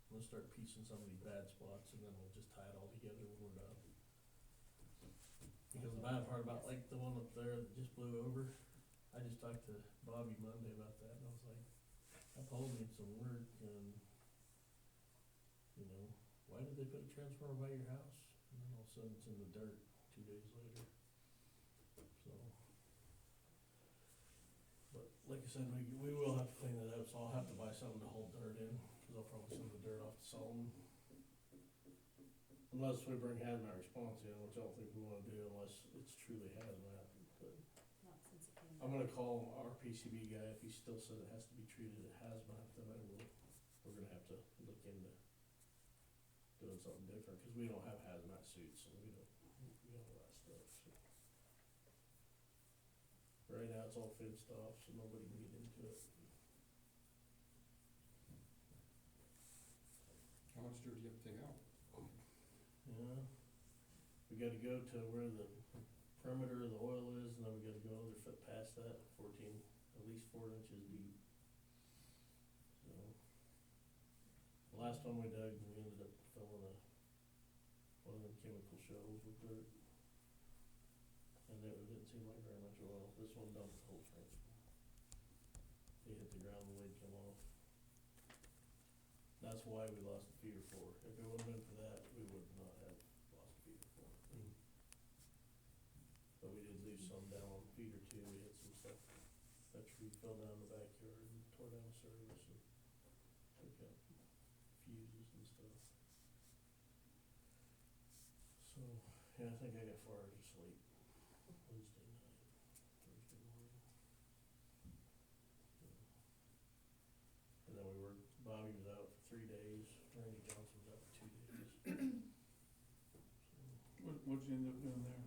I'm gonna start piecing some of these bad spots and then we'll just tie it all together when we're done. Because the bad part about like the one up there that just blew over, I just talked to Bobby Monday about that and I was like, that pole needs some work and, you know, why did they put a transformer by your house? And then all of a sudden it's in the dirt 2 days later, so. But like I said, we will have to clean that up, so I'll have to buy something to hold dirt in, cause I'll probably send the dirt off to Sullivan. Unless we bring hazmat response in, which I don't think we wanna do unless it's truly hazmat, but Not since it came. I'm gonna call our PCB guy, if he still says it has to be treated at hazmat, then I will, we're gonna have to look into doing something different, cause we don't have hazmat suits, and we don't all that stuff, so. Right now, it's all fenced off, so nobody can get into it. How much dirt do you have to take out? Yeah, we gotta go to where the perimeter of the oil is, and then we gotta go another foot past that, 14, at least 4 inches deep. So, the last time we dug, we ended up filling one of them chemical shells with dirt. And it didn't seem like very much oil, this one dumped the whole tank. It hit the ground, the lid came off. That's why we lost the feeder for. If it would've been for that, we would not have lost the feeder for. But we did lose some down on feeder two, we had some stuff, that tree fell down in the backyard and tore down the service and took out fuses and stuff. So, yeah, I think I got 4 hours of sleep Wednesday night, Thursday morning. And then we worked, Bobby was out for 3 days, Randy Johnson was out for 2 days. So, What'd you end up doing there?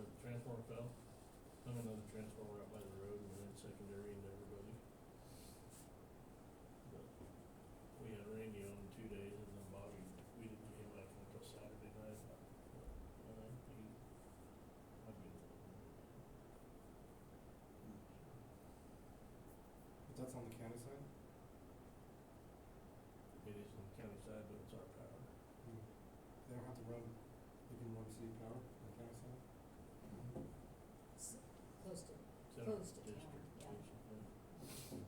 the transformer fell, hung another transformer out by the road and then secondary into everybody. But we had Randy on 2 days and then Bobby, we didn't get him back until Saturday night. He I'd be But that's on the county side? It is on the county side, but it's our power. They don't have to run, they can run within our Close to district, town, yeah. basically.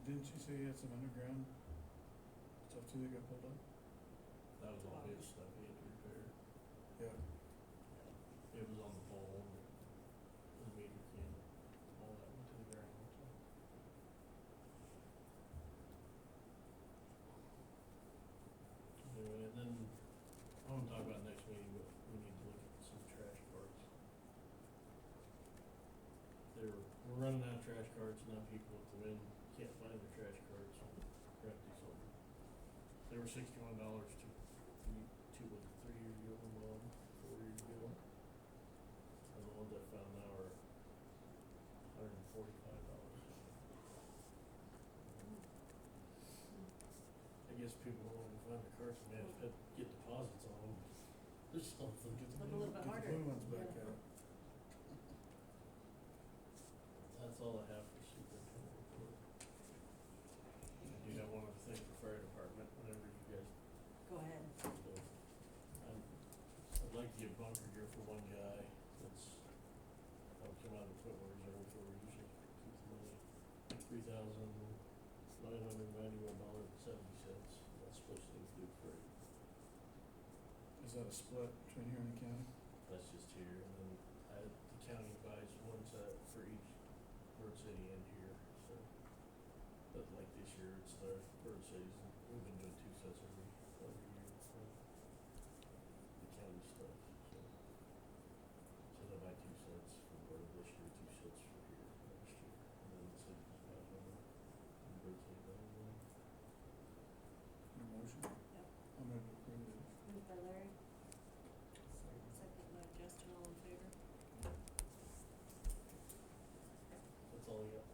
Didn't you say he had some underground stuff too that got pulled up? That was all his stuff he had to repair. Yeah. It was on the pole, and the meter kit, all that went to the ground, so. Anyway, and then, I wanna talk about next meeting, but we need to look at some trash carts. We're running out of trash carts, now people at the Win can't find their trash carts, we're gonna have to do something. They were $61 with 3 years ago, well, 4 years ago. And the ones I found now are $145. I guess people don't want to find the carts and they have to get deposits on them. There's something. Get the Look a blue, little bit get the harder. blue ones back Yeah. out. That's all I have for superintendent report. I do have one other thing for fire department, whenever you guys Go ahead. go. I'd like to get bunker gear for one guy that's, that would come out of the equipment reserve where we usually keep the money. $3,991.70, that's supposed to include freight. Is that a split between here and the county? That's just here, and then the county buys one set for each Bird City and here, so. But like this year, it's the Bird Cities, and we've been doing 2 sets every year for the county stuff, so. So they'll buy 2 sets for part of this year, 2 sets for here next year, and then the city just buys one, and Bird City buys one. Your motion? Yep. I'm gonna approve it. Moved by Larry, second by Justin, all in favor? That's all I got.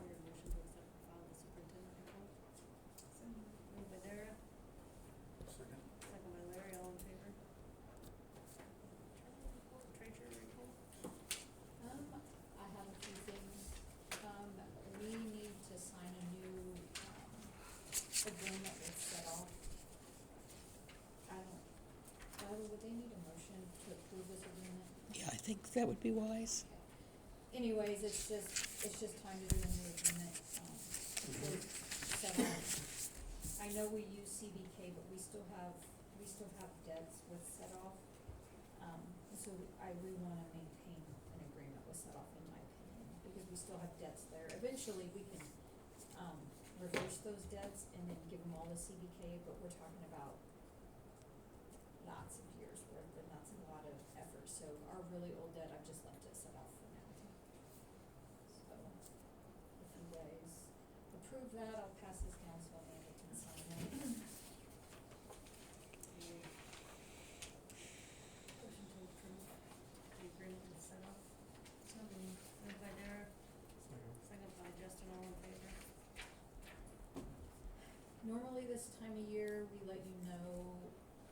Your motion to accept and file the superintendent report? Moved by Dara, Second. second by Larry, all in favor? Treasurer report? I have a few things. We need to sign a new, agreement with Set Off. Tyler, would they need a motion to approve this agreement? Yeah, I think that would be wise. Anyways, it's just time to do a new agreement, with Set Off. I know we use CBK, but we still have debts with Set Off. So we wanna maintain an agreement with Set Off, in my opinion, because we still have debts there. Eventually, we can, reverse those debts and then give them all to CBK, but we're talking about lots of years worth, and that's a lot of effort. So our really old debt, I've just left it Set Off for now. So, if you guys approve that, I'll pass this down so Amanda can sign it. Motion to approve the agreement with Set Off. Moved by Dara, second by Justin, all in favor? Normally this time of year, we let you know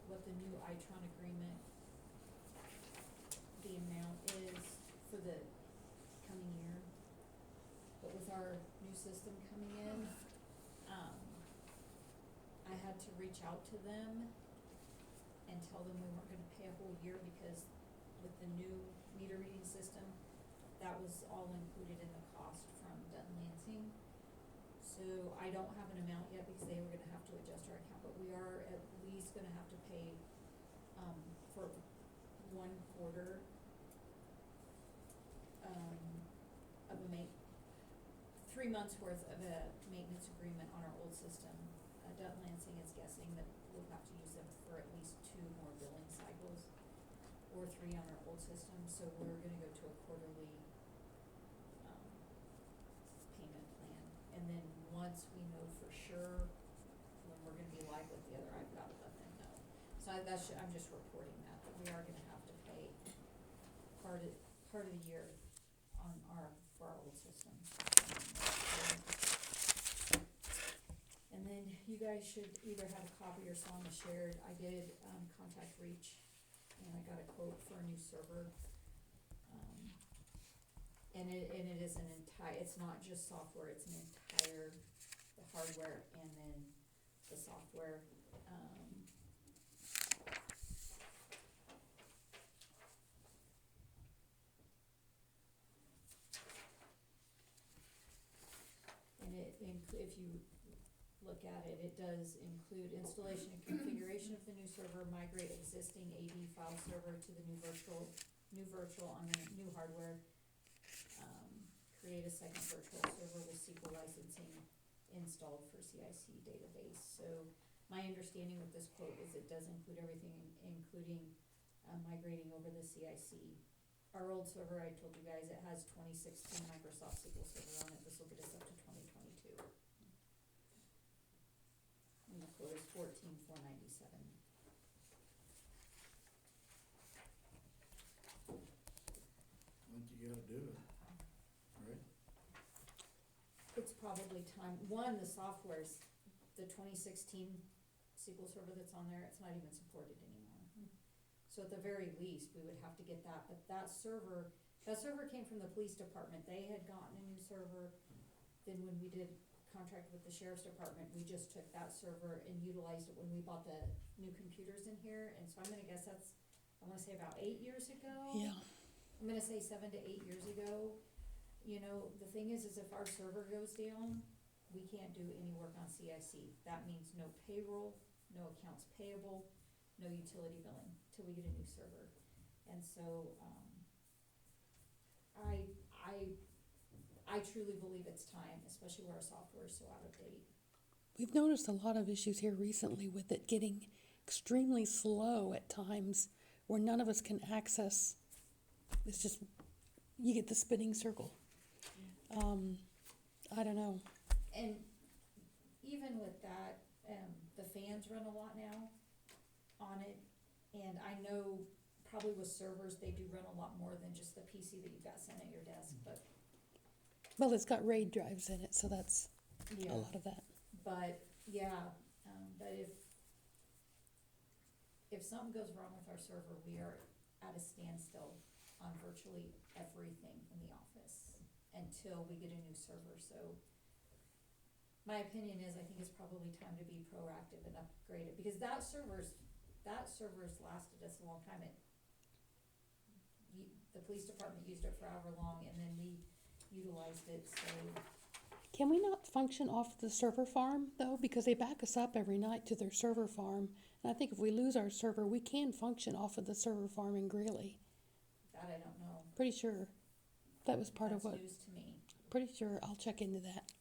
what the new Itron agreement, the amount is for the coming year. But with our new system coming in, I had to reach out to them and tell them we weren't gonna pay a whole year because with the new meter reading system, that was all included in the cost from Dutton Lansing. So I don't have an amount yet because they were gonna have to adjust our account, but we are at least gonna have to pay, for 1 quarter, of a 3 months worth of a maintenance agreement on our old system. Dutton Lansing is guessing that we'll have to use them for at least 2 more billing cycles, or 3 on our old system, so we're gonna go to a quarterly, payment plan. And then once we know for sure when we're gonna be live with the other, I've gotta let them know. So I'm just reporting that we are gonna have to pay part of the year for our old system. And then you guys should either have a copy or saw on the shared. I did, contact Reach, and I got a quote for a new server. And it is it's not just software, it's an entire, the hardware and then the software. if you look at it, it does include installation and configuration of the new server, migrate existing AD file server to the new virtual on the new hardware, create a second virtual server with SQL licensing installed for CIC database. So my understanding with this quote is it does include everything, including migrating over the CIC. Our old server, I told you guys, it has 2016 Microsoft SQL Server on it. This will get us up to 2022. And the quote is $14,497. I think you gotta do it, right? It's probably time, the software's, the 2016 SQL Server that's on there, it's not even supported anymore. So at the very least, we would have to get that, but that server came from the police department. They had gotten a new server. Then when we did contract with the sheriff's department, we just took that server and utilized it when we bought the new computers in here. And so I'm gonna guess that's, I wanna say about 8 years ago. Yeah. I'm gonna say 7 to 8 years ago. You know, the thing is if our server goes down, we can't do any work on CIC. That means no payroll, no accounts payable, no utility billing till we get a new server. And so, I truly believe it's time, especially where our software is so out of date. We've noticed a lot of issues here recently with it getting extremely slow at times where none of us can access. It's just, you get the spinning circle. I don't know. And even with that, the fans run a lot now on it. And I know probably with servers, they do run a lot more than just the PC that you've got sitting at your desk, but. Well, it's got RAID drives in it, so that's Yeah. a lot of that. But, yeah, but if something goes wrong with our server, we are at a standstill on virtually everything in the office until we get a new server. So my opinion is I think it's probably time to be proactive and upgrade it, because that server's lasted us a long time. The police department used it for however long, and then we utilized it, so. Can we not function off the server farm though? Because they back us up every night to their server farm. And I think if we lose our server, we can function off of the server farm in Greeley. That I don't know. Pretty sure that was part of what, That's news to me. pretty sure, I'll check into that.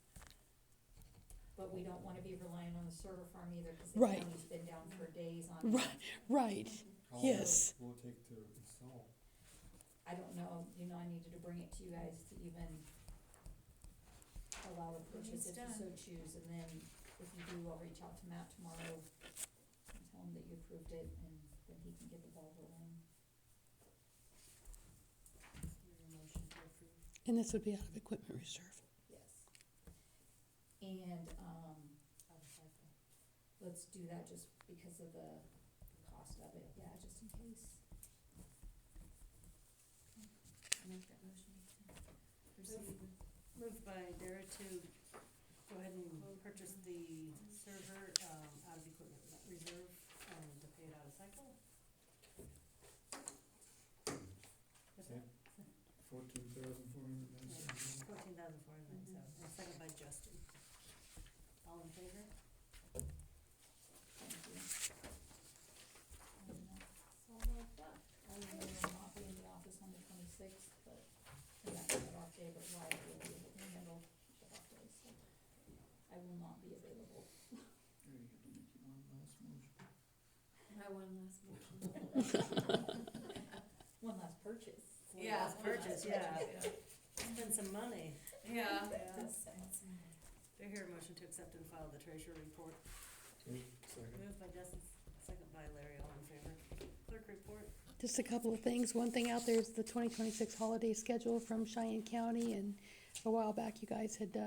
But we don't wanna be relying on the server farm either, cause the Right. county's been down for days on end. Right, How yes. long will it take to install? I don't know, I needed to bring it to you guys to even allow the purchase if you so choose, and then if you do, I'll reach out to Matt tomorrow and tell him that you approved it, and then he can get the ball rolling. Your motion to approve. And this would be out of equipment reserve. Yes. And, let's do that just because of the cost of it, yeah, just in case. Make that motion. Proceed. Moved by Dara to go ahead and purchase the server, out of equipment reserve, and to pay it out of cycle. What's that? $14,497. $14,497, and second by Justin. All in favor? Thank you. And that's all I've got. I will not be in the office on the 26th, but that's a off day, but Wyatt will be able to handle the off day, so I will not be available. There you go, make one last motion. My one last motion. One last purchase. Yeah, One last purchase, yeah. Spend some money. Yeah. Yeah. Do I hear a motion to accept and file the treasurer report? Second. Moved by Justin, second by Larry, all in favor. Clerk report? Just a couple of things. One thing out there is the 2026 holiday schedule from Cheyenne County, and a while back you guys had,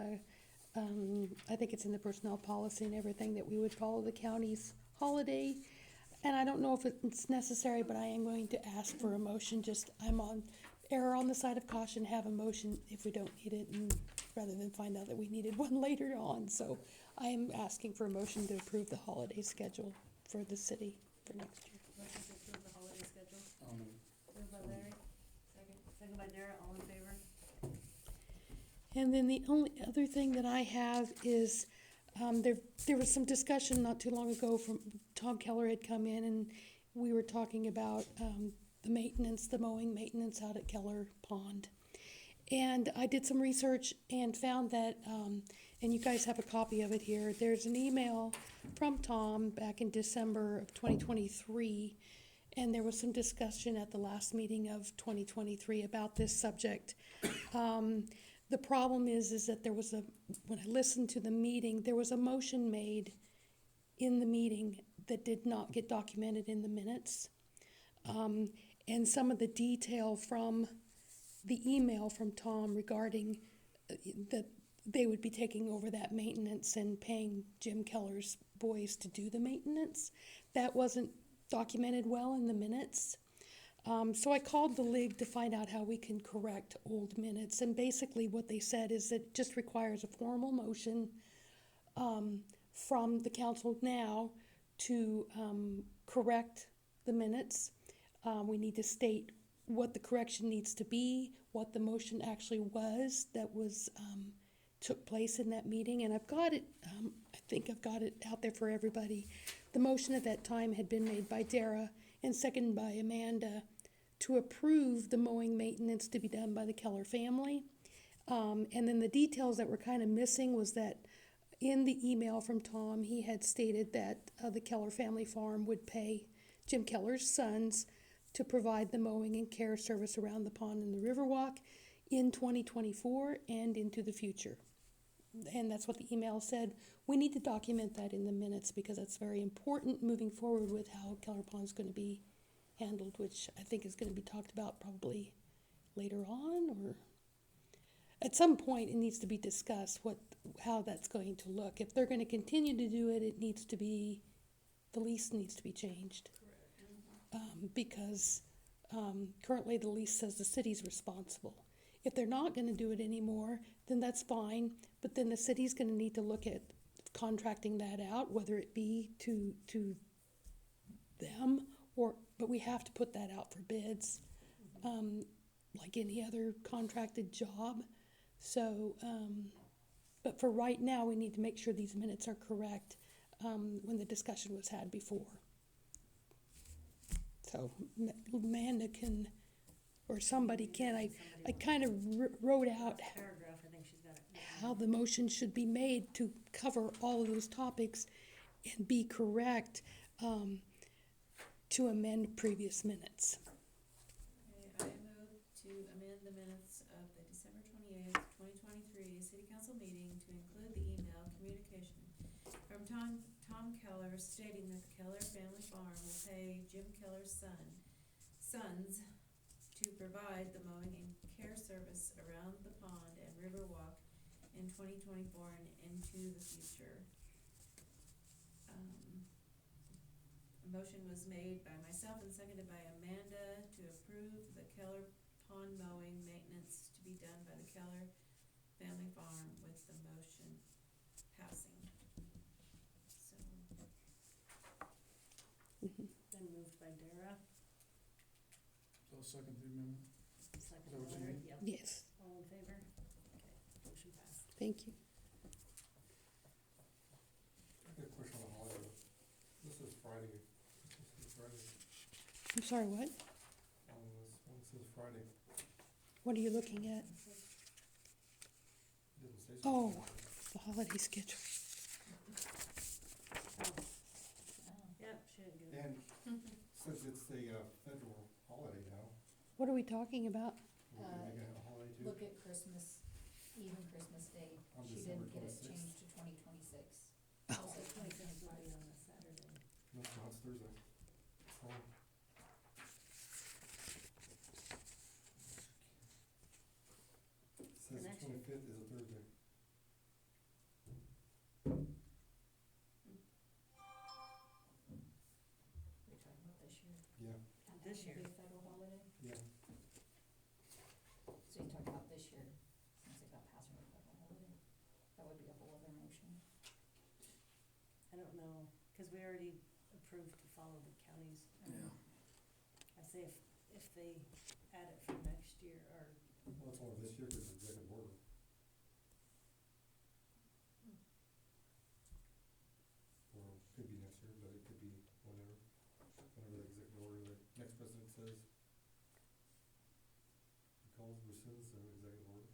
I think it's in the personnel policy and everything that we would follow the county's holiday. And I don't know if it's necessary, but I am going to ask for a motion. I'm on error on the side of caution, have a motion if we don't need it, and rather than find out that we needed one later on. So I am asking for a motion to approve the holiday schedule for the city for next year. Motion to approve the holiday schedule? I'll move. Moved by Larry, second by Dara, all in favor? And then the only other thing that I have is, there was some discussion not too long ago from, Tom Keller had come in and we were talking about, the maintenance, the mowing maintenance out at Keller Pond. And I did some research and found that, and you guys have a copy of it here, there's an email from Tom back in December of 2023. And there was some discussion at the last meeting of 2023 about this subject. The problem is that there was when I listened to the meeting, there was a motion made in the meeting that did not get documented in the minutes. And some of the detail from the email from Tom regarding that they would be taking over that maintenance and paying Jim Keller's boys to do the maintenance, that wasn't documented well in the minutes. So I called the league to find out how we can correct old minutes, and basically what they said is that it just requires a formal motion from the council now to correct the minutes. We need to state what the correction needs to be, what the motion actually was that was took place in that meeting, and I've got it, I think I've got it out there for everybody. The motion at that time had been made by Dara and seconded by Amanda to approve the mowing maintenance to be done by the Keller family. And then the details that were kind of missing was that in the email from Tom, he had stated that the Keller family farm would pay Jim Keller's sons to provide the mowing and care service around the pond and the Riverwalk in 2024 and into the future. And that's what the email said. We need to document that in the minutes because that's very important moving forward with how Keller Pond's going to be handled, which I think is going to be talked about probably later on, or at some point it needs to be discussed how that's going to look. If they're going to continue to do it, the lease needs to be changed. Because currently the lease says the city's responsible. If they're not going to do it anymore, then that's fine, but then the city's going to need to look at contracting that out, whether it be to them but we have to put that out for bids, like any other contracted job. So, but for right now, we need to make sure these minutes are correct when the discussion was had before. So Amanda can, or somebody can, I kind of wrote out Paragraph, I think she's got it. how the motion should be made to cover all of those topics and be correct to amend previous minutes. Okay, I move to amend the minutes of the December 28th, 2023 City Council meeting to include the email communication from Tom Keller stating that the Keller family farm will pay Jim Keller's sons to provide the mowing and care service around the pond and Riverwalk in 2024 and into the future. A motion was made by myself and seconded by Amanda to approve the Keller pond mowing maintenance to be done by the Keller family farm with the motion passing. So, then moved by Dara, So I'll second the amendment. second Is that what by you Larry, need? yep. Yes, All in favor? Okay, motion passed. thank you. I got a question on the holiday. This is Friday. I'm sorry, what? On this one says Friday. What are you looking at? It didn't say Oh, something. the holiday schedule. Yep, she didn't get it. And since it's a federal holiday now, What are we talking about? we're gonna make it a holiday too? Look at Christmas, even Christmas Day, On she December didn't get it 26th. changed to 2026. Also, 25th will be on a Saturday. No, it's Thursday. Oh. It says the Connection. 25th is a Thursday. We're talking about this year. Yeah, This year. Be a federal holiday, yeah. so you're talking about this year, since it got passed as a federal holiday, that would be a whole other motion. I don't know, cause we already approved to follow the counties. Yeah. I say if they add it for next year, or, Well, it's only this year because it's executive order. license or executive order?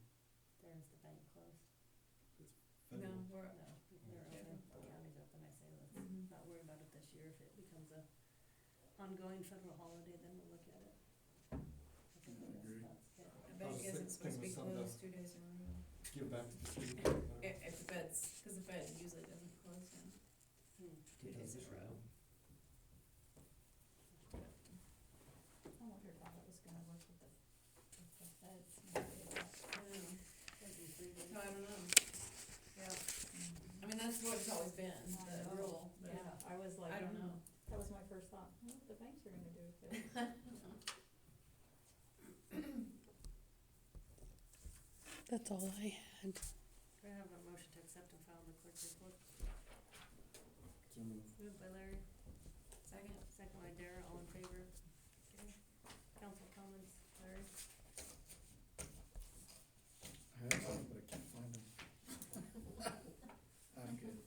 There is the bank closed. No, Federal. we're, No, they're open, the county's open, I say let's Mhm. not worry about it this year, if it becomes a ongoing federal holiday, then we'll look at it. I think I agree. that's it. I bet was you guess it's supposed to be thinking of closed 2 days in a row. Give back to the city. whatever. If the feds, cause the Fed usually doesn't close in Hmm. 2 days in a row. I wondered how that was gonna work with the feds. maybe that- That'd be 3 days. No, I don't know. Yeah, I mean, that's what it's always been, I the know. rule, but Yeah, I was like, I don't know. that was my first thought, what the banks are gonna do with it. That's all I had. Do I have a motion to accept and file in the clerk's report? So moved. Moved by Larry, second, second by Dara, all in favor? Okay. Council comments, Larry? I had some, but I can't find them. I'm good.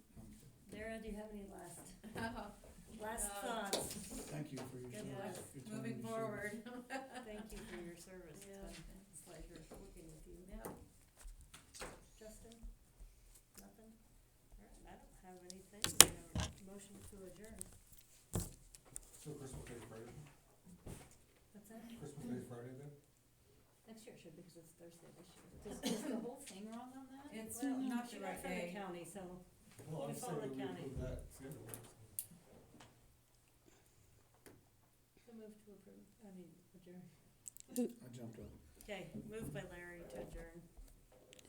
Dara, do you have any last Uh, thoughts? Thank you for your Good service. luck. your time moving and your forward. Thank you for your service, Yeah. it's been a pleasure working with you. Yeah. Justin? Nothing? Alright, I don't have anything, we have a motion to adjourn. So Christmas Day is Friday? What's that? Christmas Day is Friday then? Next year it should, because it's Thursday this year. Is the whole thing wrong on that? It's Well, not she the got right from the day. county, so Well, We I'm follow saying the we county. approve that schedule. so move to approve, adjourn. I jumped up. Okay, moved by Larry to adjourn.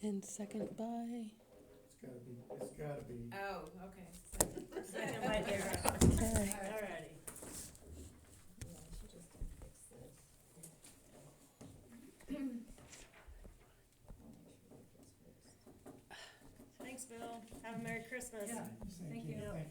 And second by, It's gotta be. Oh, okay. Second by Dara. okay. Alrighty. Yeah, she just didn't fix this. I'll make sure it gets fixed. Thanks, Bill, have a Merry Christmas. Yeah. Thank you very much.